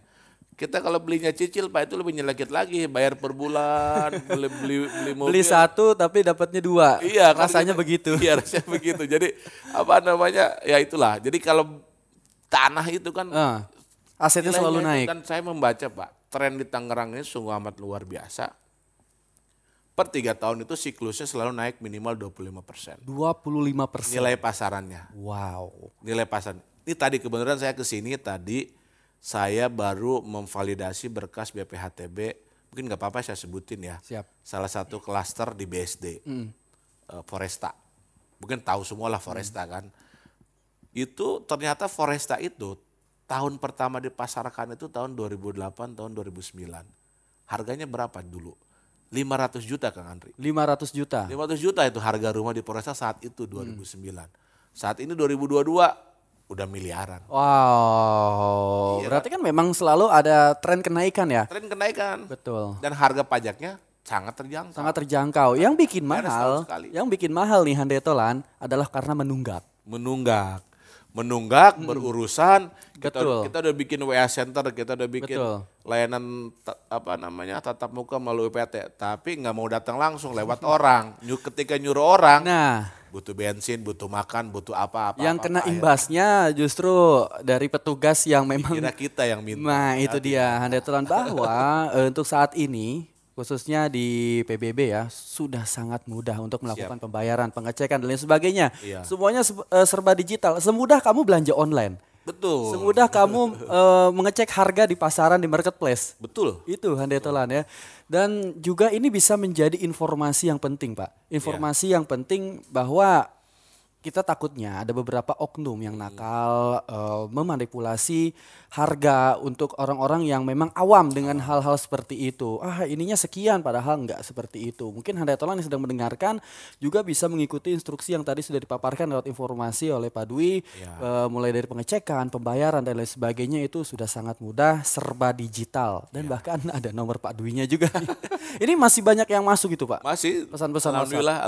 Kita kalau belinya cicil Pak itu lebih nyelekit lagi, bayar per bulan, beli mobil. Beli satu tapi dapatnya dua. Iya, rasanya begitu. Iya, rasanya begitu. Jadi ya itulah. Jadi kalau tanah itu kan asetnya selalu naik. Kan saya membaca Pak, tren di Tangerang ini sungguh amat luar biasa. Per 3 tahun itu siklusnya selalu naik minimal 25%. 25%. Nilai pasarannya. Wow. Nilai pasaran. Ini tadi kebenaran saya kesini tadi. Saya baru memvalidasi berkas BPHTB, mungkin nggak apa-apa saya sebutin ya. Siap. Salah satu klaster di BSD, Foresta. Mungkin tahu semua lah Foresta kan. Itu ternyata Foresta itu tahun pertama dipasarkan itu tahun 2008, tahun 2009. Harganya berapa dulu? 500 juta Kang Andri. 500 juta. 500 juta itu harga rumah di Foresta saat itu 2009. Saat ini 2022 udah miliaran. Wow, Iya, berarti kan memang selalu ada tren kenaikan ya? Tren kenaikan. Betul. Dan harga pajaknya sangat terjangkau. Sangat terjangkau. Yang bikin Bayar setahun mahal, sekali. yang bikin mahal nih Handai Tolan adalah karena menunggak. Menunggak berurusan. Betul. Kita udah bikin WA center, kita udah bikin Betul. layanan tatap muka melalui PT, tapi nggak mau datang langsung lewat orang. Ketika nyuruh orang, Nah, butuh bensin, butuh makan, butuh apa-apa. yang kena imbasnya justru dari petugas yang memang. Kira kita yang minta. Nah, itu dia Handai Tolan bahwa untuk saat ini khususnya di PBB ya sudah sangat mudah untuk melakukan pembayaran, pengecekan dan lain sebagainya. Iya. Semuanya serba digital. Semudah kamu belanja online. Betul. Semudah kamu mengecek harga di pasaran di marketplace. Betul. Itu Handai Tolan ya. Dan juga ini bisa menjadi informasi yang penting, Pak. Informasi yang penting bahwa kita takutnya ada beberapa oknum yang nakal memanipulasi harga untuk orang-orang yang memang awam dengan hal-hal seperti itu. Ininya sekian padahal enggak seperti itu. Mungkin Handai Tolan yang sedang mendengarkan juga bisa mengikuti instruksi yang tadi sudah dipaparkan lewat informasi oleh Pak Dwi. Mulai dari pengecekan, pembayaran dan lain sebagainya itu sudah sangat mudah, serba digital. Dan bahkan ada nomor Pak Dwi-nya juga. Ini masih banyak yang masuk gitu Pak? Masih. Pesan-pesan Alhamdulillah.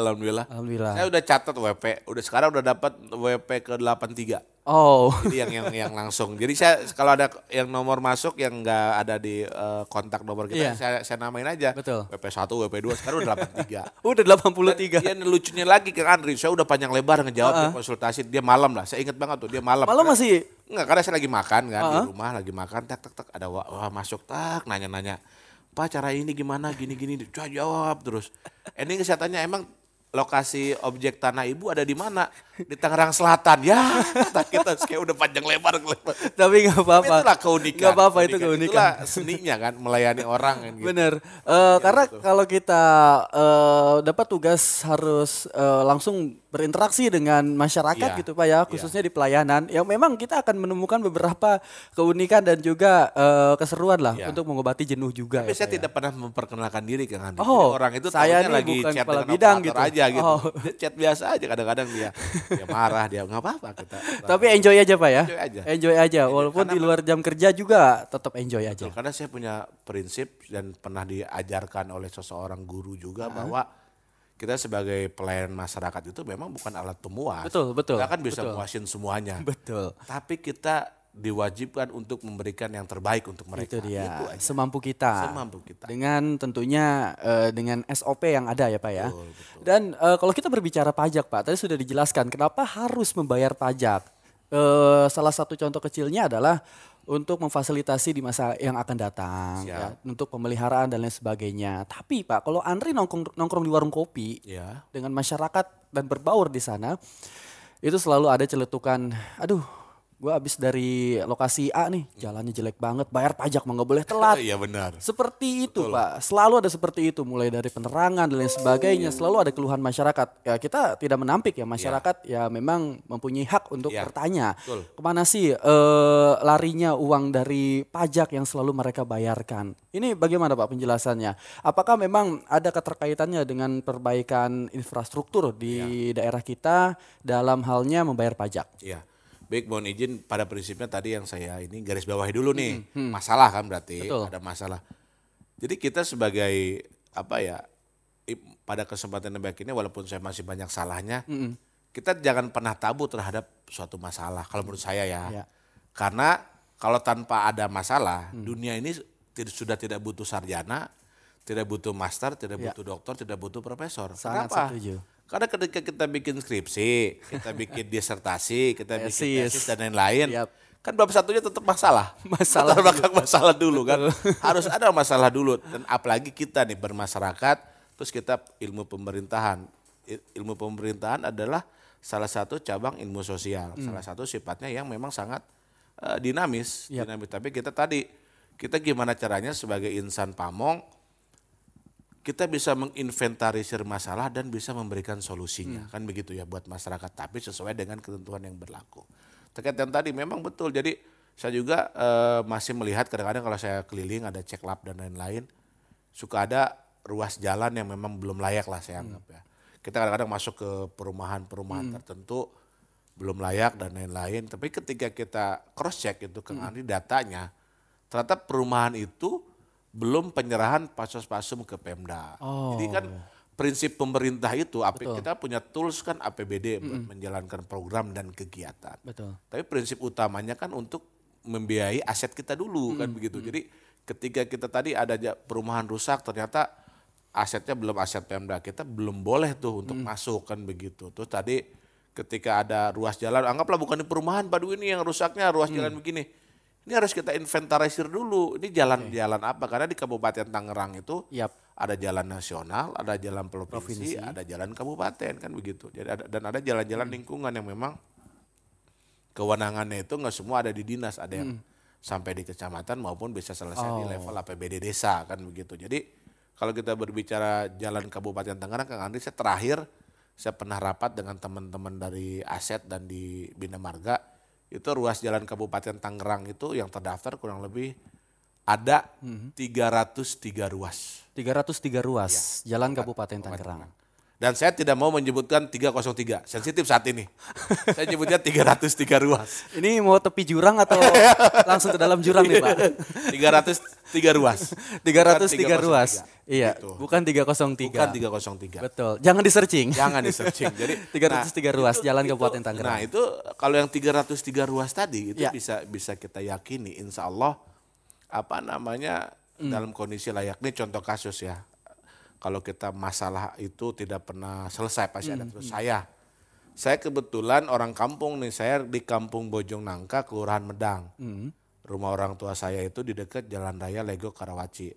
Alhamdulillah. Saya udah catat WP. Sekarang udah dapat WP ke 83. Oh. Jadi yang langsung. Jadi saya kalau ada yang nomor masuk yang nggak ada di kontak nomor kita, saya namain aja. Betul. WP1, WP2, sekarang udah 83. Udah 83. Dia lucunya lagi ke Andri, saya udah panjang lebar ngejawab dia konsultasi. Dia malam lah, saya inget banget tuh dia malam. Malam masih? Enggak, karena saya lagi makan kan di rumah, lagi makan, tak ada wah masuk tak nanya-nanya. Pak cara ini gimana gini-gini, jawab terus. Ini saya tanya emang lokasi objek tanah ibu ada di mana? Di Tangerang Selatan. Ya, kita kayak udah panjang lebar. Tapi nggak apa-apa. Itulah keunikan. Nggak apa-apa itu keunikan. Itulah seninya kan melayani orang kan. Gitu. Bener. Karena kalau kita dapat tugas harus langsung berinteraksi dengan masyarakat gitu Pak ya, khususnya di pelayanan. Yang memang kita akan menemukan beberapa keunikan dan juga keseruan lah untuk mengobati jenuh juga. Tapi saya tidak pernah memperkenalkan diri ke Andi. Oh, orang itu saya tahunya nih lagi bukan chat kepala dengan bidang operator gitu. aja gitu. Oh. Dia chat biasa aja kadang-kadang dia marah, dia nggak apa-apa kita. Tapi enjoy aja Pak ya. Enjoy aja. Enjoy aja. Walaupun di luar jam kerja juga tetap enjoy aja. Karena saya punya prinsip dan pernah diajarkan oleh seseorang guru juga bahwa kita sebagai pelayan masyarakat itu memang bukan alat pemuas. Betul. Kita kan bisa muasin semuanya. Betul. Tapi kita diwajibkan untuk memberikan yang terbaik untuk mereka. Itu dia. Itu aja. Semampu kita. Semampu kita. Dengan tentunya dengan SOP yang ada ya Pak ya. Betul. Dan kalau kita berbicara pajak Pak, tadi sudah dijelaskan kenapa harus membayar pajak. Salah satu contoh kecilnya adalah untuk memfasilitasi di masa yang akan datang, ya, untuk pemeliharaan dan lain sebagainya. Tapi Pak, kalau Andri nongkrong di warung kopi dengan masyarakat dan berbaur di sana, itu selalu ada celetukan, aduh, gue habis dari lokasi A nih, jalannya jelek banget, bayar pajak mah nggak boleh telat. Iya benar. Seperti itu Pak, selalu ada seperti itu, mulai dari penerangan dan lain sebagainya, selalu ada keluhan masyarakat. Ya kita tidak menampik ya masyarakat ya memang mempunyai hak untuk bertanya. Betul. Kemana sih larinya uang dari pajak yang selalu mereka bayarkan? Ini bagaimana Pak penjelasannya? Apakah memang ada keterkaitannya dengan perbaikan infrastruktur di daerah kita dalam halnya membayar pajak? Iya. Baik, mohon izin pada prinsipnya tadi yang saya ini garis bawahi dulu nih. Masalah kan berarti ada masalah. Jadi kita sebagai pada kesempatan yang baik ini walaupun saya masih banyak salahnya, kita jangan pernah tabu terhadap suatu masalah kalau menurut saya ya. Karena kalau tanpa ada masalah, dunia ini sudah tidak butuh sarjana, tidak butuh master, tidak butuh doktor, tidak butuh profesor. Sangat Kenapa? setuju. Karena ketika kita bikin skripsi, kita bikin disertasi, kita bikin tesis dan lain-lain, kan bab satunya tetap masalah. Masalah dulu kan. Harus ada masalah dulu. Dan apalagi kita nih bermasyarakat, terus kita ilmu pemerintahan. Ilmu pemerintahan adalah salah satu cabang ilmu sosial. Salah satu sifatnya yang memang sangat dinamis. Tapi kita gimana caranya sebagai insan pamong, kita bisa menginventarisir masalah dan bisa memberikan solusinya. Kan begitu ya buat masyarakat, tapi sesuai dengan ketentuan yang berlaku. terkait yang tadi memang betul. Jadi saya juga masih melihat kadang-kadang kalau saya keliling ada cek lab dan lain-lain, suka ada ruas jalan yang memang belum layak lah saya anggap ya. Kita kadang-kadang masuk ke perumahan-perumahan tertentu belum layak dan lain-lain. Tapi ketika kita cross check itu Kang Andri datanya, ternyata perumahan itu belum penyerahan pasos-pasum ke Pemda. Jadi kan prinsip pemerintah itu, kita punya tools kan APBD buat menjalankan program dan kegiatan. Betul. Tapi prinsip utamanya kan untuk membiayai aset kita dulu kan begitu. Jadi ketika kita tadi ada perumahan rusak ternyata asetnya belum aset Pemda, kita belum boleh tuh untuk masuk kan begitu. Terus tadi ketika ada ruas jalan, anggaplah bukan di perumahan Pak Dwi ini yang rusaknya ruas jalan begini. Ini harus kita inventarisir dulu. Ini jalan-jalan apa? Karena di Kabupaten Tangerang itu ada jalan nasional, ada jalan provinsi, ada jalan kabupaten kan begitu. Jadi dan ada jalan-jalan lingkungan yang memang kewenangannya itu nggak semua ada di dinas, ada yang sampai di kecamatan maupun bisa selesai di level APBD desa kan begitu. Jadi kalau kita berbicara jalan Kabupaten Tangerang, Kang Andri, saya pernah rapat dengan teman-teman dari Aset dan di Bina Marga. Itu ruas jalan Kabupaten Tangerang itu yang terdaftar kurang lebih ada 303 ruas. 303 ruas jalan Kabupaten Tangerang. Dan saya tidak mau menyebutkan 303, sensitif saat ini. Saya nyebutnya 303 ruas. Ini mau tepi jurang atau langsung ke dalam jurang nih Pak? 303 ruas. 303 ruas. Iya, Gitu. bukan 303. Bukan 303. Betul. Jangan di-searching. Jangan di-searching. Jadi 303 ruas jalan Kabupaten Tangerang. Nah, itu kalau yang 303 ruas tadi itu bisa kita yakini insya Allah dalam kondisi layak. Ini contoh kasus ya. Kalau kita masalah itu tidak pernah selesai pasti ada terus. Saya kebetulan orang kampung nih, saya di Kampung Bojong Nangka, Kelurahan Medang. Rumah orang tua saya itu di dekat Jalan Raya Lego Karawaci.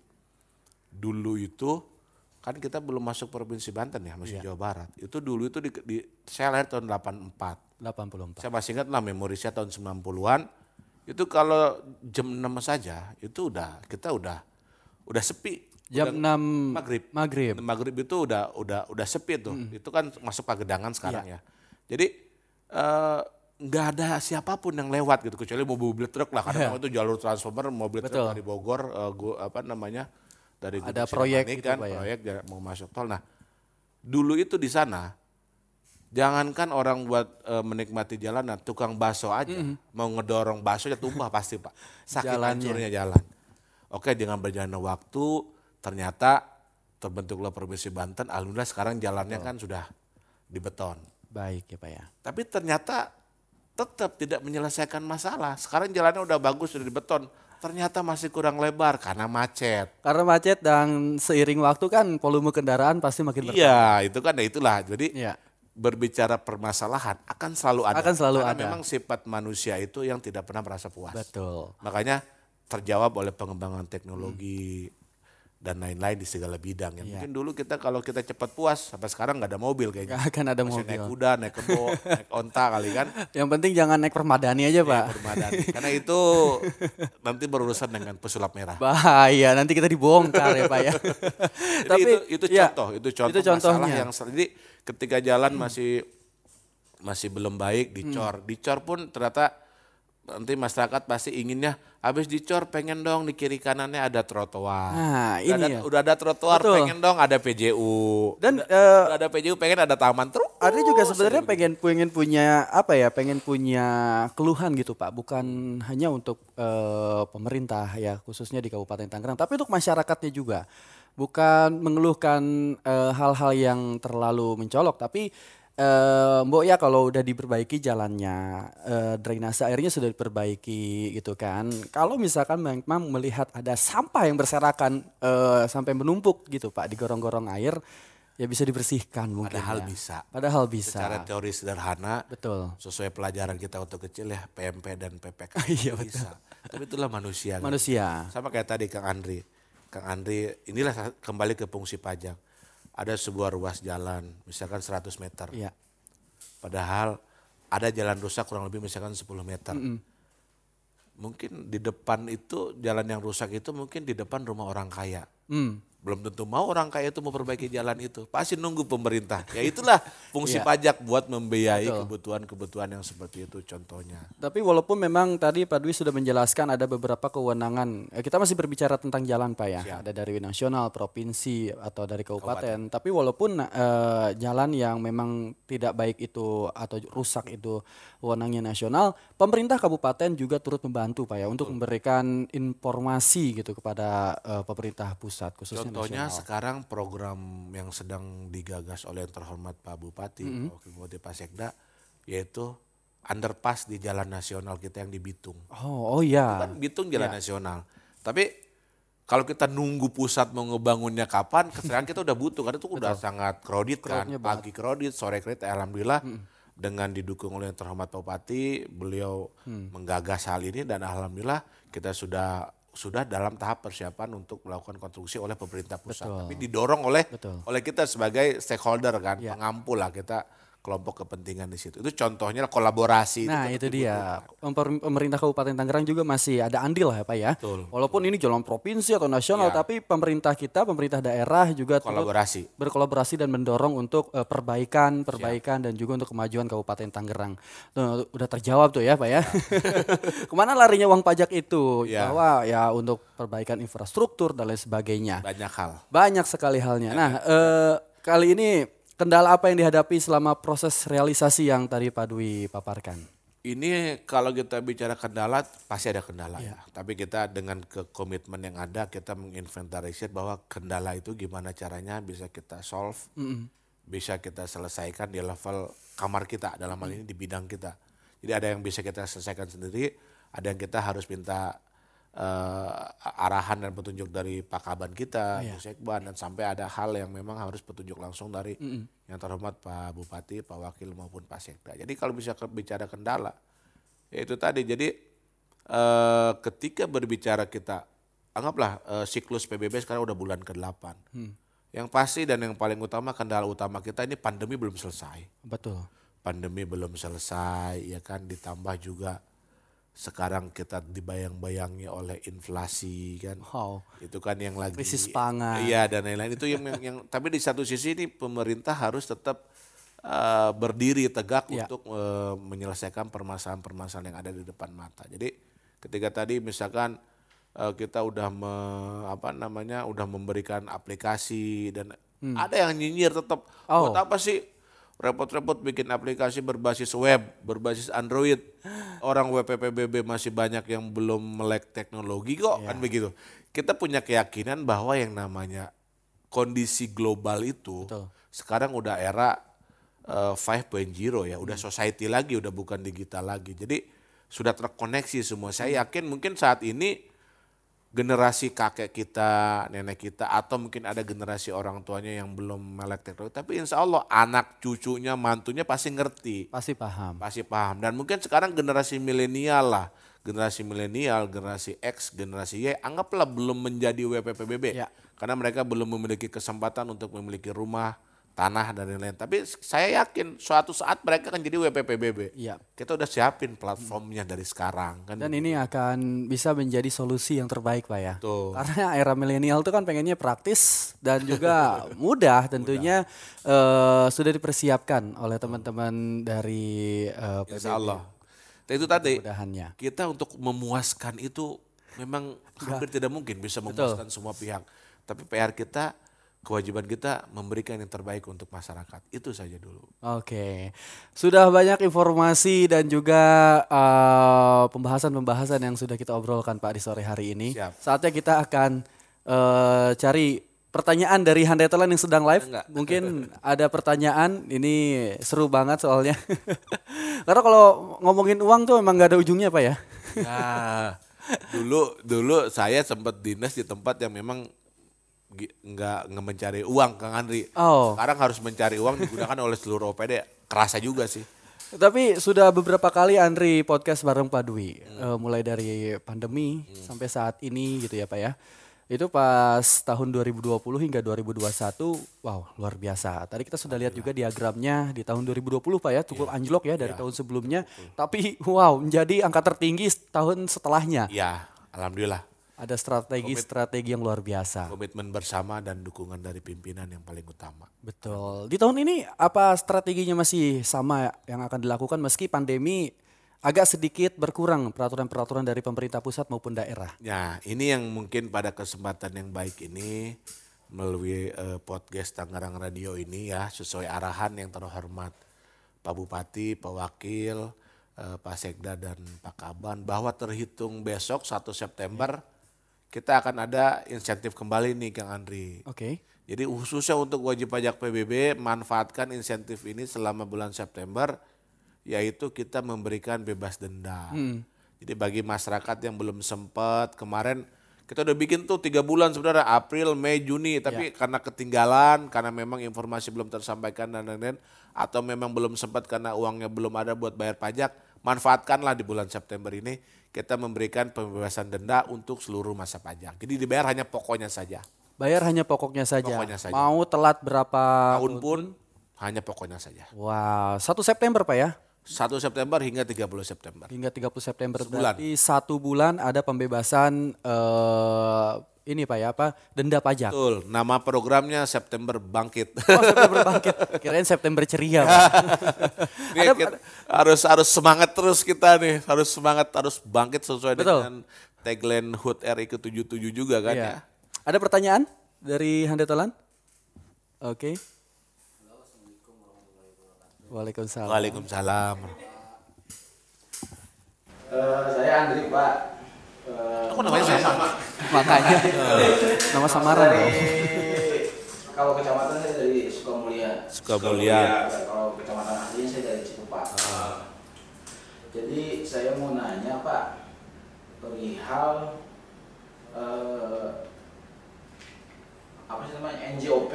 Dulu itu kan kita belum masuk Provinsi Banten ya, masih Jawa Barat. Itu dulu itu saya lahir tahun 84. Saya masih ingat lah memori saya tahun 90-an. Itu kalau jam 6 saja itu kita udah sepi. Jam 6 maghrib. Maghrib itu udah sepi tuh. Itu kan masuk Pagedangan sekarang ya. Jadi nggak ada siapapun yang lewat gitu kecuali mobil truk lah karena itu jalur transformer mobil truk dari Bogor dari ada proyek Sirmanik, kan proyek mau masuk tol. Nah dulu itu di sana jangankan orang buat menikmati jalanan, tukang bakso aja mau ngedorong baksonya tumpah pasti Pak. Saking hancurnya jalan. Oke, dengan berjalannya waktu ternyata terbentuklah Provinsi Banten. Alhamdulillah sekarang jalannya kan sudah dibeton. Baik ya Pak ya. Tapi ternyata tetap tidak menyelesaikan masalah. Sekarang jalannya udah bagus, sudah dibeton. Ternyata masih kurang lebar karena macet. Karena macet dan seiring waktu kan volume kendaraan pasti makin bertambah. Iya, itu kan itulah. Jadi berbicara permasalahan akan selalu ada. Karena memang sifat manusia itu yang tidak pernah merasa puas. Betul. Makanya terjawab oleh pengembangan teknologi dan lain-lain di segala bidang. Ya. Mungkin dulu kalau kita cepat puas, sampai sekarang nggak ada mobil kayaknya. Nggak akan ada masih mobil. naik kuda, naik kebo, naik onta kali kan. Yang penting jangan naik permadani aja Pak. Permadani. Karena itu nanti berurusan dengan pesulap merah. Bahaya, nanti kita dibongkar ya Pak ya. Tapi itu contoh masalah yang jadi ketika jalan masih belum baik, dicor pun ternyata nanti masyarakat pasti inginnya habis dicor pengen dong di kiri kanannya ada trotoar. Nah, udah ada trotoar, pengen dong ada PJU. Dan udah ada PJU pengen ada taman terus. Ada juga sebenarnya pengen punya pengen punya keluhan gitu Pak, bukan hanya untuk pemerintah ya khususnya di Kabupaten Tangerang, tapi untuk masyarakatnya juga. Bukan mengeluhkan hal-hal yang terlalu mencolok, tapi Mbok ya kalau udah diperbaiki jalannya, drainase airnya sudah diperbaiki gitu kan. Kalau misalkan memang melihat ada sampah yang berserakan sampai menumpuk gitu Pak di gorong-gorong air, ya bisa dibersihkan mungkin. Padahal bisa. Secara teori sederhana, betul. Sesuai pelajaran kita waktu kecil ya, PMP dan PPK. Iya bisa. Tapi itulah manusia. Manusia. Kan? Sama kayak tadi Kang Andri, inilah kembali ke fungsi pajak. Ada sebuah ruas jalan, misalkan 100 meter. Iya. Padahal ada jalan rusak kurang lebih misalkan 10 meter. Mungkin di depan itu, jalan yang rusak itu mungkin di depan rumah orang kaya. belum tentu mau orang kaya itu memperbaiki jalan itu. Pasti nunggu pemerintah. Ya itulah fungsi pajak buat membiayai kebutuhan-kebutuhan yang seperti itu contohnya. Tapi walaupun memang tadi Pak Dwi sudah menjelaskan ada beberapa kewenangan, kita masih berbicara tentang jalan Pak ya. Ada dari nasional, provinsi atau dari kabupaten. Tapi walaupun jalan yang memang tidak baik itu atau rusak itu wewenangnya nasional, pemerintah kabupaten juga turut membantu Pak ya untuk memberikan informasi gitu kepada pemerintah pusat khususnya Contohnya nasional. sekarang program yang sedang digagas oleh yang terhormat Pak Bupati, Wakil Bupati Pak Sekda, yaitu underpass di jalan nasional kita yang di Bitung. Oh iya. Kan Bitung jalan nasional. Tapi kalau kita nunggu pusat mau ngebangunnya kapan, sekarang kita udah butuh karena itu udah sangat crowded kan. Pagi crowded, sore crowded. Alhamdulillah dengan didukung oleh yang terhormat Pak Bupati, beliau menggagas hal ini dan alhamdulillah kita sudah dalam tahap persiapan untuk melakukan konstruksi oleh pemerintah pusat. Tapi didorong oleh kita sebagai stakeholder kan, pengampu lah kita kelompok kepentingan di situ. Itu contohnya kolaborasi. Nah itu dia, pemerintah Kabupaten Tangerang juga masih ada andil ya Pak ya. Betul. Walaupun ini jalan provinsi atau nasional, tapi pemerintah kita, pemerintah daerah juga berkolaborasi dan mendorong untuk perbaikan dan juga untuk kemajuan Kabupaten Tangerang. Tuh, udah terjawab tuh ya Pak ya. Kemana larinya uang pajak itu? Bahwa ya untuk perbaikan infrastruktur dan lain sebagainya. Banyak sekali halnya. Nah kali ini kendala apa yang dihadapi selama proses realisasi yang tadi Pak Dwi paparkan? Ini kalau kita bicara kendala, pasti ada kendala ya. Tapi kita dengan komitmen yang ada, kita menginventarisir bahwa kendala itu gimana caranya bisa kita solve, bisa kita selesaikan di level kamar kita, dalam hal ini di bidang kita. Jadi ada yang bisa kita selesaikan sendiri, ada yang kita harus minta arahan dan petunjuk dari Pak Kaban kita, Bu Sekban, dan sampai ada hal yang memang harus petunjuk langsung dari yang terhormat Pak Bupati, Pak Wakil maupun Pak Sekda. Jadi kalau bisa bicara kendala, ya itu tadi. Jadi ketika berbicara kita, anggaplah siklus PBB sekarang udah bulan ke-8. Yang pasti dan yang paling utama, kendala utama kita ini pandemi belum selesai. Betul. Pandemi belum selesai, ya kan, ditambah juga sekarang kita dibayang-bayangi oleh inflasi kan. Itu kan yang lagi krisis pangan. Iya dan lain-lain itu yang tapi di satu sisi ini pemerintah harus tetap berdiri tegak untuk menyelesaikan permasalahan-permasalahan yang ada di depan mata. Jadi ketika tadi misalkan kita udah udah memberikan aplikasi dan ada yang nyinyir tetap buat apa sih repot-repot bikin aplikasi berbasis web, berbasis Android. Orang WPPBB masih banyak yang belum melek teknologi kok, kan begitu. Kita punya keyakinan bahwa yang namanya kondisi global itu sekarang udah era 5.0 ya, udah society lagi, udah bukan digital lagi. Jadi sudah terkoneksi semua. Saya yakin mungkin saat ini generasi kakek kita, nenek kita, atau mungkin ada generasi orang tuanya yang belum melek teknologi. Tapi insya Allah anak cucunya, mantunya pasti ngerti. Pasti paham. Dan mungkin sekarang generasi milenial lah. Generasi milenial, generasi X, generasi Y, anggaplah belum menjadi WPPBB. Karena mereka belum memiliki kesempatan untuk memiliki rumah, tanah dan lain-lain. Tapi saya yakin suatu saat mereka akan jadi WPPBB. Kita udah siapin platformnya dari sekarang. Kan dan ini akan bisa menjadi solusi yang terbaik Pak ya. Karena era milenial itu kan pengennya praktis dan juga mudah tentunya. Sudah dipersiapkan oleh teman-teman dari PBB. Insya Allah. Itu tadi kita untuk memuaskan itu memang hampir tidak mungkin bisa memuaskan semua pihak. Tapi PR kita, kewajiban kita memberikan yang terbaik untuk masyarakat. Itu saja dulu. Oke. Sudah banyak informasi dan juga pembahasan-pembahasan yang sudah kita obrolkan Pak di sore hari ini. Saatnya kita akan cari pertanyaan dari Handai Tolan yang sedang live. Mungkin ada pertanyaan, ini seru banget soalnya. Karena kalau ngomongin uang tuh memang gak ada ujungnya Pak ya. Nah, dulu saya sempat dinas di tempat yang memang nggak mencari uang Kang Andri. Sekarang harus mencari uang digunakan oleh seluruh OPD. Kerasa juga sih. Tapi sudah beberapa kali Andri podcast bareng Pak Dwi. Mulai dari pandemi sampai saat ini gitu ya Pak ya. Itu pas tahun 2020 hingga 2021, wow luar biasa. Tadi kita sudah lihat juga diagramnya di tahun 2020 Pak ya, cukup anjlok ya dari tahun sebelumnya. Tapi wow menjadi angka tertinggi tahun setelahnya. Iya, alhamdulillah. Ada strategi yang luar biasa. Komitmen bersama dan dukungan dari pimpinan yang paling utama. Betul. Di tahun ini apa strateginya masih sama yang akan dilakukan meski pandemi agak sedikit berkurang peraturan-peraturan dari pemerintah pusat maupun daerah? Ya, ini yang mungkin pada kesempatan yang baik ini melalui podcast Tangerang Radio ini ya, sesuai arahan yang terhormat Pak Bupati, Pak Wakil, Pak Sekda dan Pak Kaban bahwa terhitung besok 1 September kita akan ada insentif kembali nih Kang Andri. Oke. Jadi khususnya untuk wajib pajak PBB manfaatkan insentif ini selama bulan September, yaitu kita memberikan bebas denda. Jadi bagi masyarakat yang belum sempat kemarin kita udah bikin tuh 3 bulan sebenarnya April, Mei, Juni, tapi karena ketinggalan, karena memang informasi belum tersampaikan dan lain-lain, atau memang belum sempat karena uangnya belum ada buat bayar pajak, manfaatkanlah di bulan September ini kita memberikan pembebasan denda untuk seluruh masa pajak. Jadi dibayar hanya pokoknya saja. Bayar hanya pokoknya saja. Pokoknya saja. Mau telat berapa Tahun pun hanya pokoknya saja. Wow, 1 September Pak ya? 1 September hingga 30 September. Hingga 30 September Sebulan. berarti 1 bulan ada pembebasan ini Pak ya, denda pajak. Betul, nama programnya September Bangkit. Oh, September bangkit. Kirain September ceria, Pak. Nih, harus semangat terus kita nih, harus semangat, harus bangkit sesuai dengan tagline HUT RI ke-77 juga kan ya. Ada pertanyaan dari Hande Tolan? Oke. Waalaikumsalam. Waalaikumsalam. Saya Andri Pak. Aku namanya sama. Makanya nama samaran dong. Kalau kecamatan saya dari Sukamulya. Sukamulya. Kalau kecamatan aslinya saya dari Cikupa. Jadi saya mau nanya Pak, perihal apa sih namanya NJOP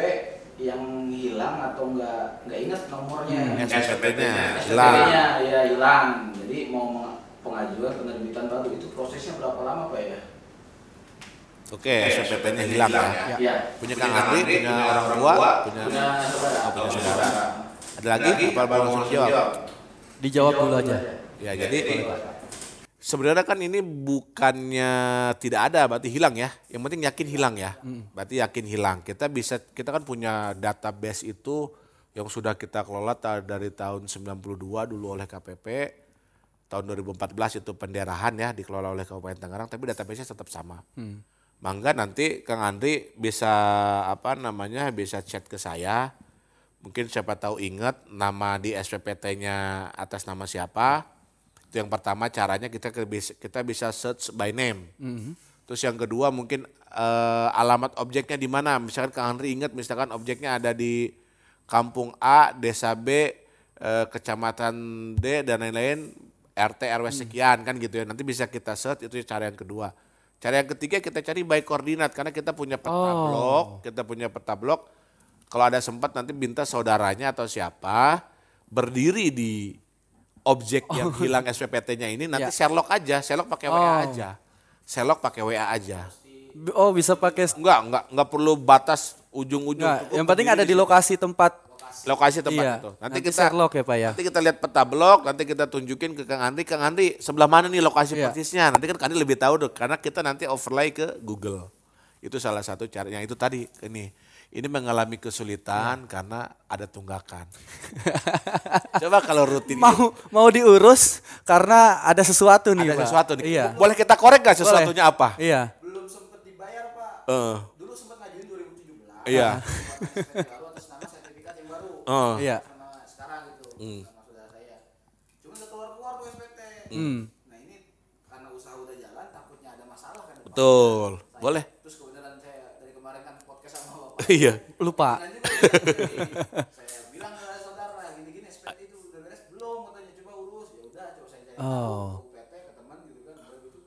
yang hilang atau nggak ingat nomornya. SPT-nya SPT-nya ya hilang. Jadi mau pengajuan penerbitan baru itu prosesnya berapa lama Pak ya? Oke, SPT-nya hilang ya. Ya. Punya Kang Andri, punya orang tua, punya saudara. punya saudara. Ada lagi? Apa mau langsung jawab? Dijawab dulu aja. Ya, jadi sebenarnya kan ini bukannya tidak ada, berarti hilang ya. Yang penting yakin hilang ya. Berarti yakin hilang. Kita kan punya database itu yang sudah kita kelola dari tahun 92 dulu oleh KPP. Tahun 2014 itu penderahan ya dikelola oleh Kabupaten Tangerang, tapi database-nya tetap sama. Mangga nanti Kang Andri bisa bisa chat ke saya. Mungkin siapa tahu ingat nama di SPPT-nya atas nama siapa. Itu yang pertama caranya kita bisa search by name. Terus yang kedua mungkin alamat objeknya di mana. Misalkan Kang Andri ingat misalkan objeknya ada di Kampung A, Desa B, Kecamatan D dan lain-lain, RT RW sekian kan gitu ya. Nanti bisa kita search, itu cara yang kedua. Cara yang ketiga kita cari by koordinat karena kita punya peta blok. Kalau ada sempat nanti minta saudaranya atau siapa berdiri di objek yang hilang SPPT-nya ini nanti Sherlock pakai WA aja. Sherlock pakai WA aja. Oh, bisa pakai Enggak perlu batas ujung-ujung. yang penting ada di lokasi tempat. Itu. Nanti kita Sherlock ya Pak ya. Nanti kita lihat peta blok, nanti kita tunjukin ke Kang Andri. Kang Andri sebelah mana nih lokasi persisnya? Nanti kan Kang Andri lebih tahu dong karena kita nanti overlay ke Google. Itu salah satu caranya. Itu tadi ini mengalami kesulitan karena ada tunggakan. Coba kalau rutin mau diurus karena ada sesuatu nih, ada Pak. sesuatu nih. Iya. Boleh kita korek gak sesuatunya apa? Iya. Belum sempat dibayar Pak. Dulu sempat ngajuin 2017. Iya. Baru atas nama sertifikat yang baru. Iya. Sama sekarang gitu. Sama saudara saya. Cuma udah keluar tuh SPT. Nah ini karena usaha udah jalan takutnya ada masalah kan. Betul. Boleh. Terus kebetulan saya dari kemarin kan podcast sama Bapak. Iya. Lupa. Saya bilang ke saudara gini-gini SPT itu udah beres belum katanya coba urus ya udah coba saya cari Oh. tahu PT ke teman gitu kan baru gitu.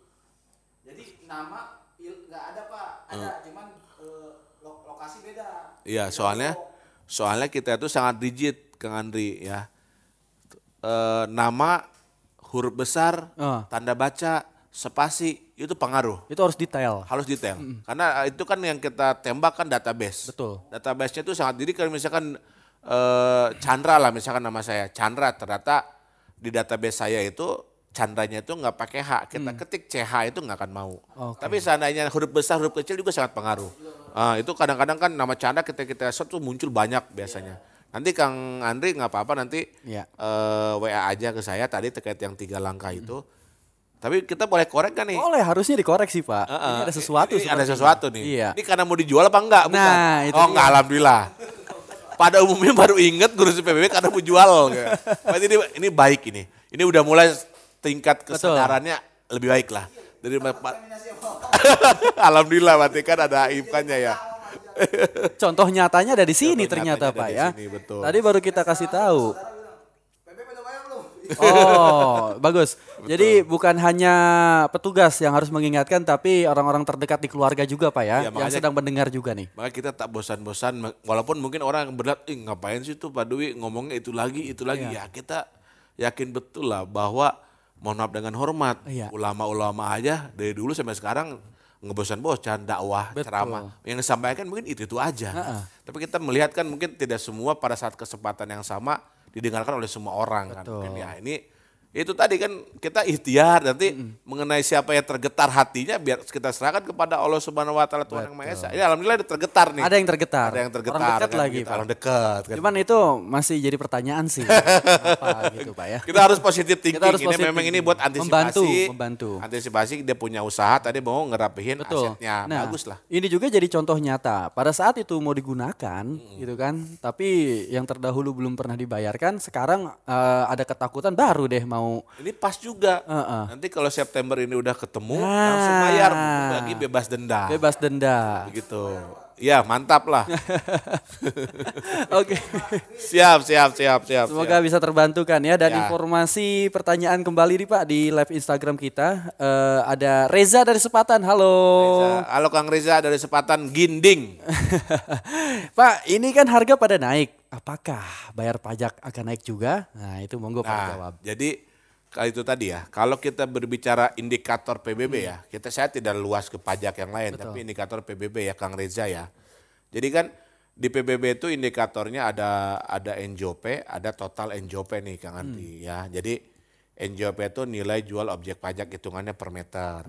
Jadi nama nggak ada Pak, ada cuman lokasi beda. Iya, soalnya kita itu sangat rigid Kang Andri ya. Nama, huruf besar, tanda baca, spasi itu pengaruh. Itu harus detail. Harus detail. Karena itu kan yang kita tembak kan database. Betul. Database-nya itu sangat jadi kalau misalkan Chandra lah misalkan nama saya Chandra, ternyata di database saya itu candanya itu nggak pakai H, kita ketik CH itu nggak akan mau. Oke. Tapi seandainya huruf besar, huruf kecil juga sangat pengaruh. Itu kadang-kadang kan nama canda kita search tuh muncul banyak biasanya. Nanti Kang Andri nggak apa-apa nanti Iya. WA aja ke saya tadi terkait yang 3 langkah itu. Tapi kita boleh korek kan nih? Boleh, harusnya dikoreksi Pak. Ini ada sesuatu. Ini ada sepertinya. sesuatu nih. Iya. Ini karena mau dijual apa enggak? Bukan. Nah, itu oh dia. enggak, alhamdulillah. Pada umumnya baru inget guru PBB karena mau jual. Berarti ini baik ini. Ini udah mulai tingkat kesadarannya lebih baik lah. Dari alhamdulillah berarti kan ada imkannya ya. Contoh nyatanya ada di sini Contoh ternyata nyatanya Pak ada di ya. sini, betul. Tadi baru kita kasih tahu. PBB udah bayar belum? Oh, bagus. Jadi bukan hanya petugas yang harus mengingatkan, tapi orang-orang terdekat di keluarga juga Pak ya, Iya, yang makanya- sedang mendengar juga nih. Makanya kita tak bosan-bosan, walaupun mungkin orang yang berat, ngapain sih tuh Pak Dwi ngomongnya itu lagi. Ya kita yakin betul lah bahwa mohon maaf dengan hormat, Iya. ulama-ulama aja dari dulu sampai sekarang ngebosan-bosan dakwah, Betul. ceramah. Yang disampaikan mungkin itu aja. Tapi kita melihat kan mungkin tidak semua pada saat kesempatan yang sama didengarkan oleh semua orang kan. Betul. Mungkin ya ini itu tadi kan kita ikhtiar nanti mengenai siapa yang tergetar hatinya biar kita serahkan kepada Allah Subhanahu wa taala Tuhan yang Maha Esa. Ini alhamdulillah ada tergetar nih. Ada yang tergetar. Ada yang tergetar. Orang dekat kan, lagi gitu. Pak. Orang dekat. kan. Cuman itu masih jadi pertanyaan sih. Apa gitu Pak ya. Kita harus positif thinking. Kita harus Ini positive memang ini thinking. buat antisipasi. Membantu. Antisipasi dia punya usaha tadi mau ngerapihin Betul. asetnya. Nah, Bagus lah. ini juga jadi contoh nyata. Pada saat itu mau digunakan, gitu kan. Tapi yang terdahulu belum pernah dibayarkan, sekarang ada ketakutan baru deh mau. Ini pas juga. Heeh. Nanti kalau September ini udah ketemu Nah. langsung bayar lagi bebas denda. Bebas denda. Begitu. Ya mantap lah. Oke. siap. Semoga bisa terbantukan ya. Dan Ya. informasi pertanyaan kembali nih Pak di live Instagram kita. Ada Reza dari Sepatan. Halo. Halo Kang Reza dari Sepatan Ginding. Pak, ini kan harga pada naik. Apakah bayar pajak akan naik juga? Nah, itu monggo Pak jawab. Jadi kalau itu tadi ya, kalau kita berbicara indikator PBB ya, saya tidak luas ke pajak yang lain, tapi indikator PBB ya Kang Reza ya. Jadi kan di PBB itu indikatornya ada NJOP, ada total NJOP nih Kang Andi ya. Jadi NJOP itu nilai jual objek pajak hitungannya per meter.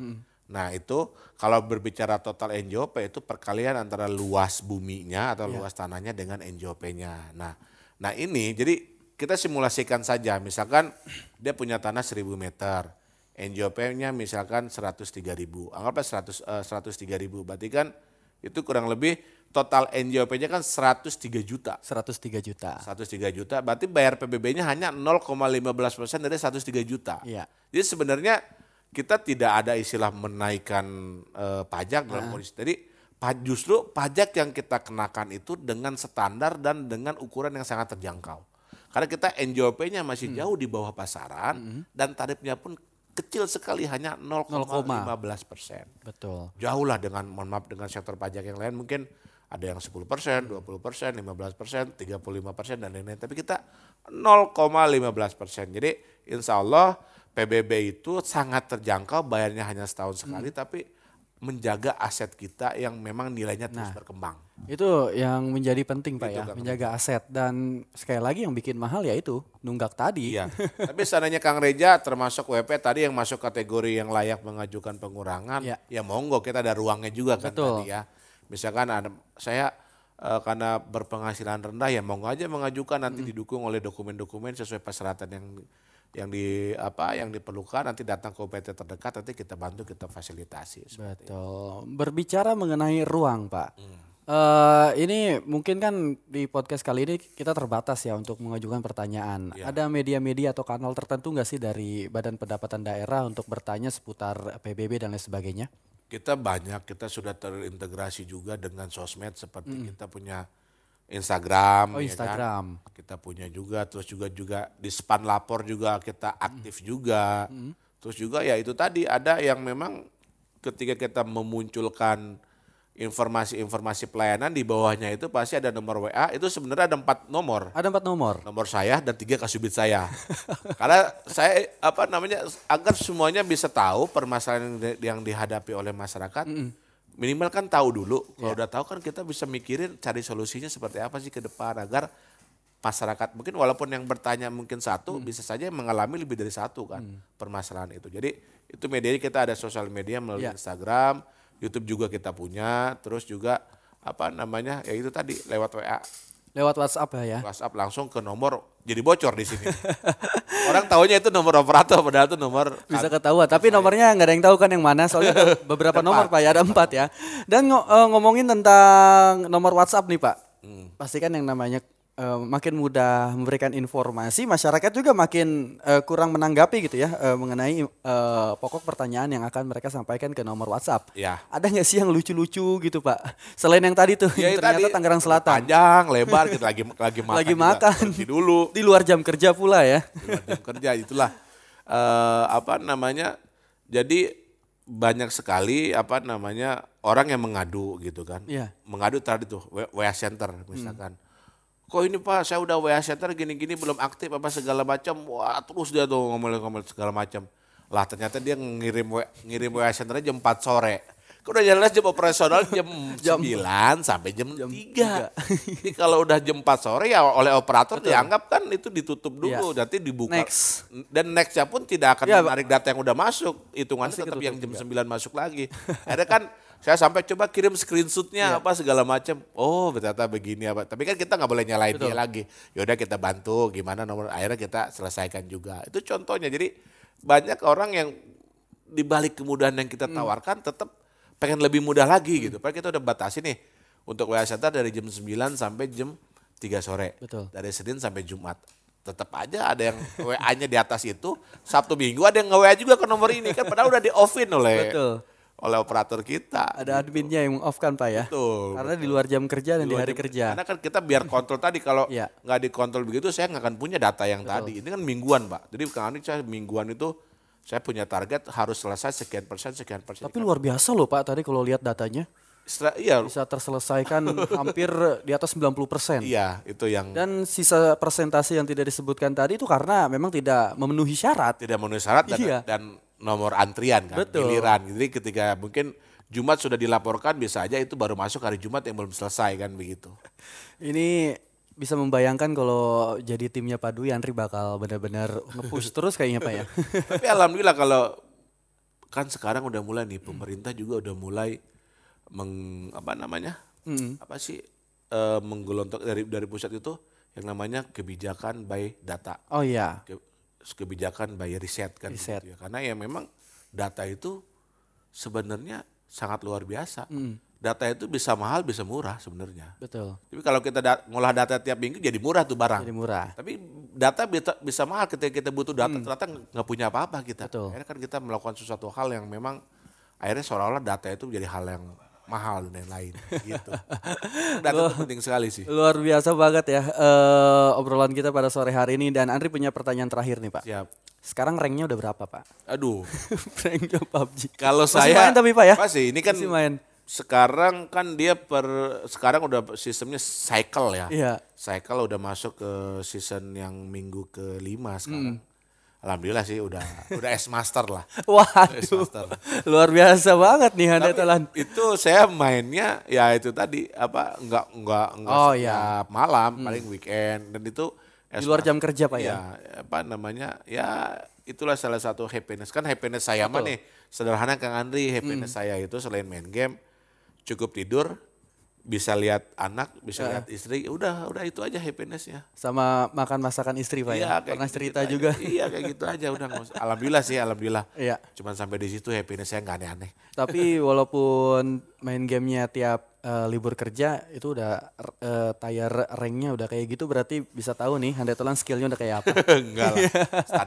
Nah itu kalau berbicara total NJOP itu perkalian antara luas buminya atau luas tanahnya dengan NJOP-nya. Nah ini jadi kita simulasikan saja, misalkan dia punya tanah 1000 meter, NJOP-nya misalkan 103.000, anggaplah 103.000, berarti kan itu kurang lebih total NJOP-nya kan 103 juta. 103 juta. 103 juta, berarti bayar PBB-nya hanya 0,15% dari 103 juta. Iya. Jadi sebenarnya kita tidak ada istilah menaikkan pajak dalam kondisi. Jadi justru pajak yang kita kenakan itu dengan standar dan dengan ukuran yang sangat terjangkau. Karena kita NJOP-nya masih jauh di bawah pasaran dan tarifnya pun kecil sekali hanya 0,15%. Betul. Jauh lah dengan mohon maaf dengan sektor pajak yang lain mungkin ada yang 10%, 20%, 15%, 35% dan lain-lain. Tapi kita 0,15%. Jadi insya Allah PBB itu sangat terjangkau, bayarnya hanya setahun sekali tapi menjaga aset kita yang memang nilainya terus berkembang. Itu yang menjadi penting Pak Itu ya, kan menjaga aset. Dan sekali lagi yang bikin mahal ya itu nunggak tadi. Iya. Tapi seandainya Kang Reja termasuk WP tadi yang masuk kategori yang layak mengajukan pengurangan, Iya. ya monggo kita ada ruangnya juga kan Betul. tadi ya. Misalkan saya karena berpenghasilan rendah ya monggo aja mengajukan nanti didukung oleh dokumen-dokumen sesuai persyaratan yang diperlukan, nanti datang ke UPT terdekat nanti kita bantu, kita fasilitasi. Betul. Berbicara mengenai ruang Pak. Ini mungkin kan di podcast kali ini kita terbatas ya untuk mengajukan pertanyaan. Ada media-media atau kanal tertentu nggak sih dari Badan Pendapatan Daerah untuk bertanya seputar PBB dan lain sebagainya? Kita banyak, kita sudah terintegrasi juga dengan sosmed seperti kita punya Instagram, Oh, ya Instagram. kan? Kita punya juga, terus juga di Span Lapor juga kita aktif juga. Terus juga ya itu tadi ada yang memang ketika kita memunculkan informasi-informasi pelayanan di bawahnya itu pasti ada nomor WA, itu sebenarnya ada 4 nomor. Ada 4 nomor. Nomor saya dan 3 kasubit saya. Karena saya agar semuanya bisa tahu permasalahan yang dihadapi oleh masyarakat. Minimal kan tahu dulu. Kalau udah tahu kan kita bisa mikirin cari solusinya seperti apa sih ke depan agar masyarakat mungkin walaupun yang bertanya mungkin satu bisa saja mengalami lebih dari satu kan permasalahan itu. Jadi itu media kita ada sosial media melalui Instagram, YouTube juga kita punya, terus juga apa namanya ya itu tadi lewat WA. Lewat WhatsApp ya. WhatsApp langsung ke nomor jadi bocor di sini. Orang taunya itu nomor operator padahal itu nomor Bisa ketahuan, tapi nomornya nggak ada yang tahu kan yang mana, soalnya ada beberapa nomor Pak ya, ada 4 ya. Dan ngomongin tentang nomor WhatsApp nih Pak, pasti kan yang namanya makin mudah memberikan informasi, masyarakat juga makin kurang menanggapi gitu ya mengenai pokok pertanyaan yang akan mereka sampaikan ke nomor WhatsApp. Ya. Ada nggak sih yang lucu-lucu gitu Pak? Selain yang tadi tuh, Ya, yang ternyata tadi Tangerang Selatan. panjang, lebar, kita lagi makan. Lagi juga. makan. Berhenti dulu. Di luar jam kerja pula ya. Di luar jam kerja itulah apa namanya. Jadi banyak sekali apa namanya orang yang mengadu gitu kan. Iya. Mengadu tadi tuh WA Center misalkan. Kok ini Pak saya udah WA Center gini-gini belum aktif apa segala macam. Wah terus dia tuh ngomel-ngomel segala macam. Lah ternyata dia ngirim WA Center jam 4 sore. Kok udah jelas jam operasional jam 9 sampai jam 3. Jadi kalau udah jam 4 sore ya oleh operator dianggap kan itu ditutup dulu. Nanti dibuka. Next. Dan nextnya pun tidak akan menarik data yang udah masuk. Hitungannya Pasti tetap ketutup yang jam juga. 9 masuk lagi. Akhirnya kan saya sampai coba kirim screenshotnya apa segala macam. Oh ternyata begini apa. Tapi kan kita nggak boleh nyalain dia lagi. Yaudah kita bantu gimana nomor akhirnya kita selesaikan juga. Itu contohnya. Jadi banyak orang yang dibalik kemudahan yang kita tawarkan tetap pengen lebih mudah lagi gitu. Padahal kita udah batasi nih untuk WA Center dari jam 9 sampai jam 3 sore. Betul. Dari Senin sampai Jumat. Tetap aja ada yang WA-nya di atas itu. Sabtu Minggu ada yang nge-WA juga ke nomor ini kan padahal udah di-off-in oleh operator kita. Ada adminnya yang off kan Pak ya. Betul. Karena di luar jam kerja dan di hari kerja. Karena kan kita biar kontrol tadi kalau Iya. nggak dikontrol begitu saya nggak akan punya data yang tadi. Ini kan mingguan Pak. Jadi Kang Ani saya mingguan itu saya punya target harus selesai sekian persen. Tapi luar biasa loh Pak tadi kalau lihat datanya. Iya, Bisa terselesaikan hampir di atas 90%. iya itu yang Dan sisa persentase yang tidak disebutkan tadi itu karena memang tidak memenuhi syarat. tidak memenuhi syarat Iya. dan nomor antrian kan, Betul. giliran. Jadi ketika mungkin Jumat sudah dilaporkan bisa aja itu baru masuk hari Jumat yang belum selesai kan begitu. Ini bisa membayangkan kalau jadi timnya Pak Dwi, Andri bakal benar-benar nge-push terus kayaknya Pak ya. Tapi alhamdulillah kalau kan sekarang udah mulai nih pemerintah juga udah mulai menggelontok dari pusat itu yang namanya kebijakan by data. Oh iya. Kebijakan by riset kan Riset. gitu ya. Karena ya memang data itu sebenarnya sangat luar biasa. Data itu bisa mahal bisa murah sebenarnya. Betul. Tapi kalau kita ngolah data tiap minggu jadi murah tuh barang. Jadi murah. Tapi data bisa mahal ketika kita butuh data ternyata nggak punya apa-apa kita. Betul. Akhirnya kan kita melakukan sesuatu hal yang memang akhirnya seolah-olah data itu menjadi hal yang mahal dan lain-lain gitu. Data itu penting sekali sih. Luar biasa banget ya obrolan kita pada sore hari ini. Dan Andri punya pertanyaan terakhir nih Pak. Siap. Sekarang ranknya udah berapa Pak? Aduh. Ranknya PUBG. Kalau Masih saya main tapi Pak ya? Masih, ini kan Masih main. sekarang kan dia sekarang udah sistemnya cycle ya. Iya. Cycle udah masuk ke season yang minggu ke-5 sekarang. Alhamdulillah sih udah S-Master lah. Waduh, S-Master. luar biasa banget nih Anda Tapi Telan. itu saya mainnya ya itu tadi apa enggak Oh, setiap malam paling weekend dan itu Di luar jam kerja Pak ya? ya apa namanya ya itulah salah satu happiness kan happiness saya mah nih sederhana Kang Andri happiness saya itu selain main game cukup tidur bisa lihat anak bisa lihat istri udah itu aja happinessnya. Sama makan masakan istri Pak ya? Kayak Pernah gitu cerita aja. juga. Iya kayak gitu aja udah nggak usah. Alhamdulillah. Iya. Cuman sampai di situ happiness saya nggak aneh-aneh. Tapi walaupun main gamenya tiap libur kerja itu udah tier ranknya udah kayak gitu berarti bisa tahu nih Anda Telan skillnya udah kayak apa. Enggak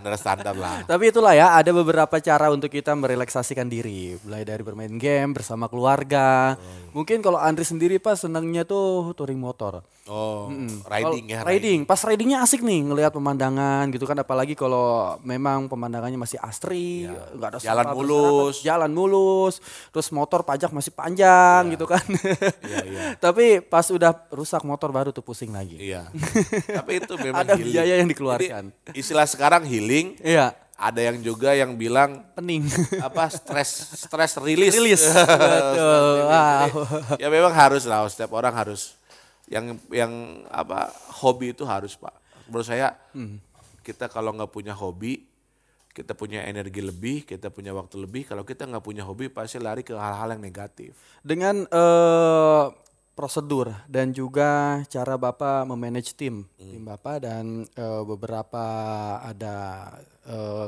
lah, standar lah. Tapi itulah ya ada beberapa cara untuk kita merelaksasikan diri. Mulai dari bermain game bersama keluarga. Mungkin kalau Andri sendiri Pak senangnya tuh touring motor. Oh, riding ya. Riding. Pas ridingnya asik nih ngelihat pemandangan gitu kan. Apalagi kalau memang pemandangannya masih asri. Nggak ada Jalan sampah mulus. berserakan, jalan mulus. Terus motor pajak masih panjang gitu kan. Iya. Tapi pas udah rusak motor baru tuh pusing lagi. Iya. Tapi itu memang Ada healing. biaya yang dikeluarkan. Jadi, istilah sekarang healing. Iya. Ada yang juga yang bilang Pening. apa stress release. Rilis. Betul. Wow. Ya memang harus lah setiap orang harus yang apa hobi itu harus Pak. Menurut saya kita kalau nggak punya hobi, kita punya energi lebih, kita punya waktu lebih. Kalau kita nggak punya hobi pasti lari ke hal-hal yang negatif. Dengan prosedur dan juga cara Bapak memanage tim Bapak dan beberapa ada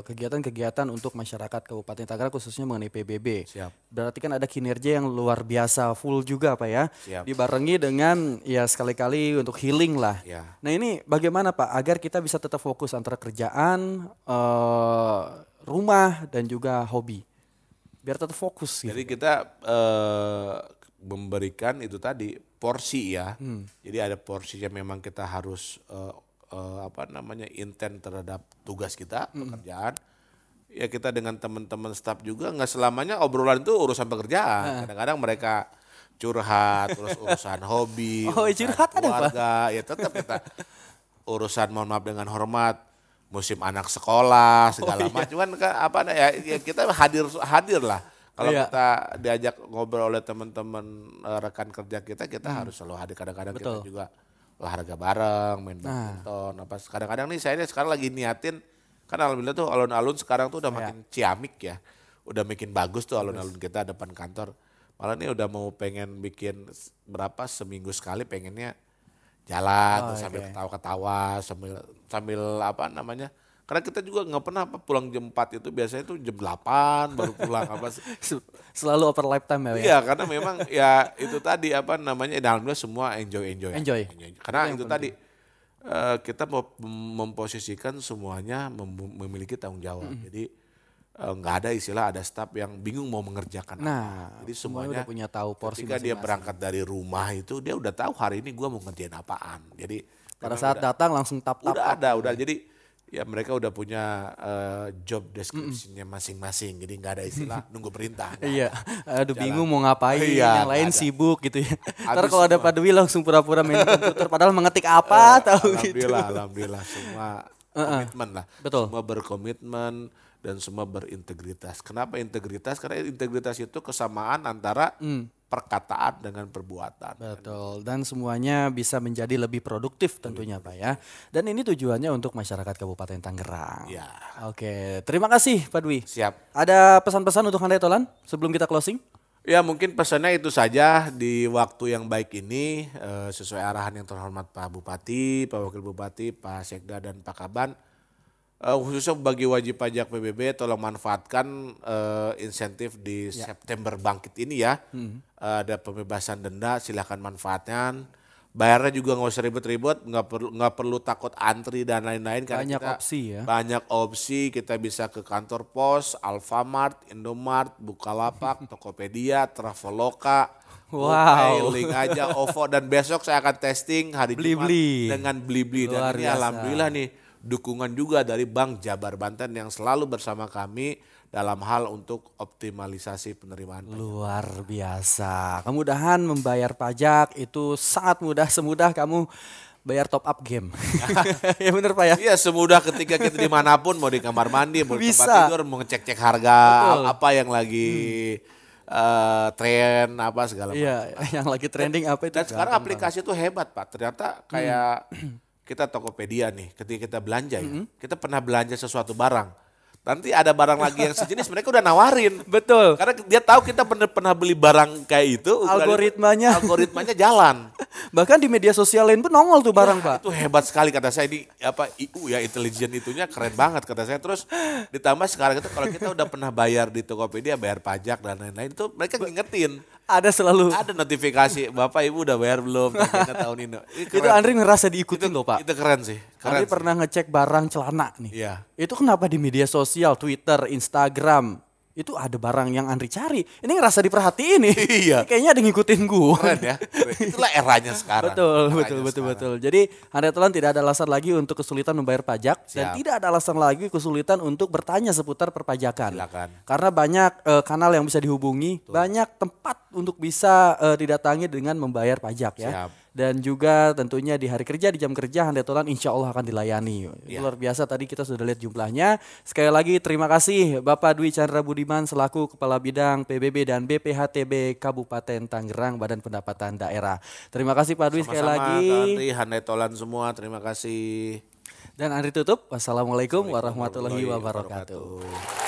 kegiatan-kegiatan untuk masyarakat Kabupaten Tangerang khususnya mengenai PBB. Siap. Berarti kan ada kinerja yang luar biasa full juga Pak ya. Siap. Dibarengi dengan ya sekali-kali untuk healing lah. Ya. Nah ini bagaimana Pak agar kita bisa tetap fokus antara kerjaan, rumah dan juga hobi. Biar tetap fokus gitu. Jadi kita memberikan itu tadi porsi ya. Jadi ada porsi yang memang kita harus intent terhadap tugas kita, pekerjaan. Ya kita dengan teman-teman staff juga nggak selamanya obrolan itu urusan pekerjaan. Kadang-kadang mereka curhat, terus urusan hobi, urusan curhat ada, Pak? keluarga, ya tetap kita urusan mohon maaf dengan hormat musim anak sekolah segala macam kan ya kita hadir lah. Kalau kita diajak ngobrol oleh teman-teman rekan kerja kita harus selalu hadir. Kadang-kadang kita juga olahraga bareng, main badminton. Kadang-kadang nih saya sekarang lagi niatin, kan alhamdulillah tuh alun-alun sekarang tuh udah makin ciamik ya, udah makin bagus tuh alun-alun kita depan kantor. Malah nih udah mau pengen bikin seminggu sekali pengennya jalan terus sambil ketawa-ketawa sambil karena kita juga nggak pernah pulang jam 4 itu biasanya tuh jam 8 baru pulang Selalu over lifetime ya. Iya karena memang ya itu tadi alhamdulillah semua enjoy. Karena itu tadi kita mau memposisikan semuanya memiliki tanggung jawab. Jadi nggak ada istilah ada staff yang bingung mau mengerjakan apa. Jadi semuanya udah punya tahu porsi ketika dia masing-masing. berangkat dari rumah itu dia udah tahu hari ini gua mau ngerjain apaan. Jadi Pada saat datang langsung tap. udah jadi ya mereka udah punya job description-nya masing-masing. Jadi nggak ada istilah nunggu perintah. Iya, aduh bingung mau ngapain, Iya, yang lain nggak ada. sibuk gitu ya. Ntar Habis kalau ada semua. Pak Dwi langsung pura-pura main komputer padahal mengetik apa tahu gitu. Alhamdulillah semua komitmen lah. Betul. Semua berkomitmen dan semua berintegritas. Kenapa integritas? Karena integritas itu kesamaan antara perkataan dengan perbuatan. Betul, dan semuanya bisa menjadi lebih produktif tentunya Pak ya. Dan ini tujuannya untuk masyarakat Kabupaten Tangerang. Ya. Oke, terima kasih Pak Dwi. Siap. Ada pesan-pesan untuk Handai Tolan sebelum kita closing? Ya mungkin pesannya itu saja di waktu yang baik ini sesuai arahan yang terhormat Pak Bupati, Pak Wakil Bupati, Pak Sekda dan Pak Kaban. Khususnya bagi wajib pajak PBB tolong manfaatkan insentif di September Bangkit ini ya. Ada pembebasan denda, silakan manfaatkan. Bayarnya juga nggak usah ribet-ribet, nggak perlu takut antri dan lain-lain. Banyak Karena opsi ya. Banyak opsi, kita bisa ke kantor pos, Alfamart, Indomart, Bukalapak, Tokopedia, Traveloka. Wow. Link aja, OVO dan besok saya akan testing hari Jumat Blibli. dengan Blibli. Luar Dan ini biasa. alhamdulillah nih dukungan juga dari Bank Jabar Banten yang selalu bersama kami dalam hal untuk optimalisasi penerimaan pajak. Luar biasa. Kemudahan membayar pajak itu sangat mudah, semudah kamu bayar top up game. Ya bener Pak ya? Iya semudah ketika kita dimanapun mau di kamar mandi, mau di Bisa. tempat tidur, mau ngecek-cek harga Betul. apa yang lagi tren apa segala macam. Iya, yang lagi trending apa itu? Dan sekarang aplikasi itu hebat Pak. Ternyata kayak kita Tokopedia nih, ketika kita belanja ya, kita pernah belanja sesuatu barang. Nanti ada barang lagi yang sejenis mereka udah nawarin. Betul. Karena dia tahu kita pernah beli barang kayak itu. Algoritmanya jalan. Bahkan di media sosial lain pun nongol tuh barang Pak. Itu hebat sekali kata saya ini IU ya intelijen itunya keren banget kata saya. Terus ditambah sekarang itu kalau kita udah pernah bayar di Tokopedia bayar pajak dan lain-lain itu mereka ngingetin. Ada selalu. Ada notifikasi Bapak Ibu udah bayar belum tagihannya tahun ini. Itu Andri ngerasa diikutin loh Pak. Itu keren sih. Andri pernah ngecek barang celana nih. Iya. Itu kenapa di media sosial, Twitter, Instagram itu ada barang yang Andri cari. Ini ngerasa diperhatiin nih. Iya. Kayaknya ada ngikutin gue. Keren ya. Itulah eranya sekarang. Betul. Jadi Handai Tolan tidak ada alasan lagi untuk kesulitan membayar pajak. Dan Siap. tidak ada alasan lagi kesulitan untuk bertanya seputar perpajakan. Silakan. Karena banyak kanal yang bisa dihubungi. Banyak tempat untuk bisa didatangi dengan membayar pajak ya. Siap. dan juga tentunya di hari kerja, di jam kerja Handai Tolan insya Allah akan dilayani. Ya. Luar biasa, tadi kita sudah lihat jumlahnya. Sekali lagi terima kasih Bapak Dwi Chandra Budiman selaku Kepala Bidang PBB dan BPHTB Kabupaten Tangerang Badan Pendapatan Daerah. Terima kasih Pak Dwi sekali Sama-sama lagi. Kak Andri, Handai Tolan semua, terima kasih. Dan Andri tutup. Wassalamualaikum warahmatullahi wabarakatuh.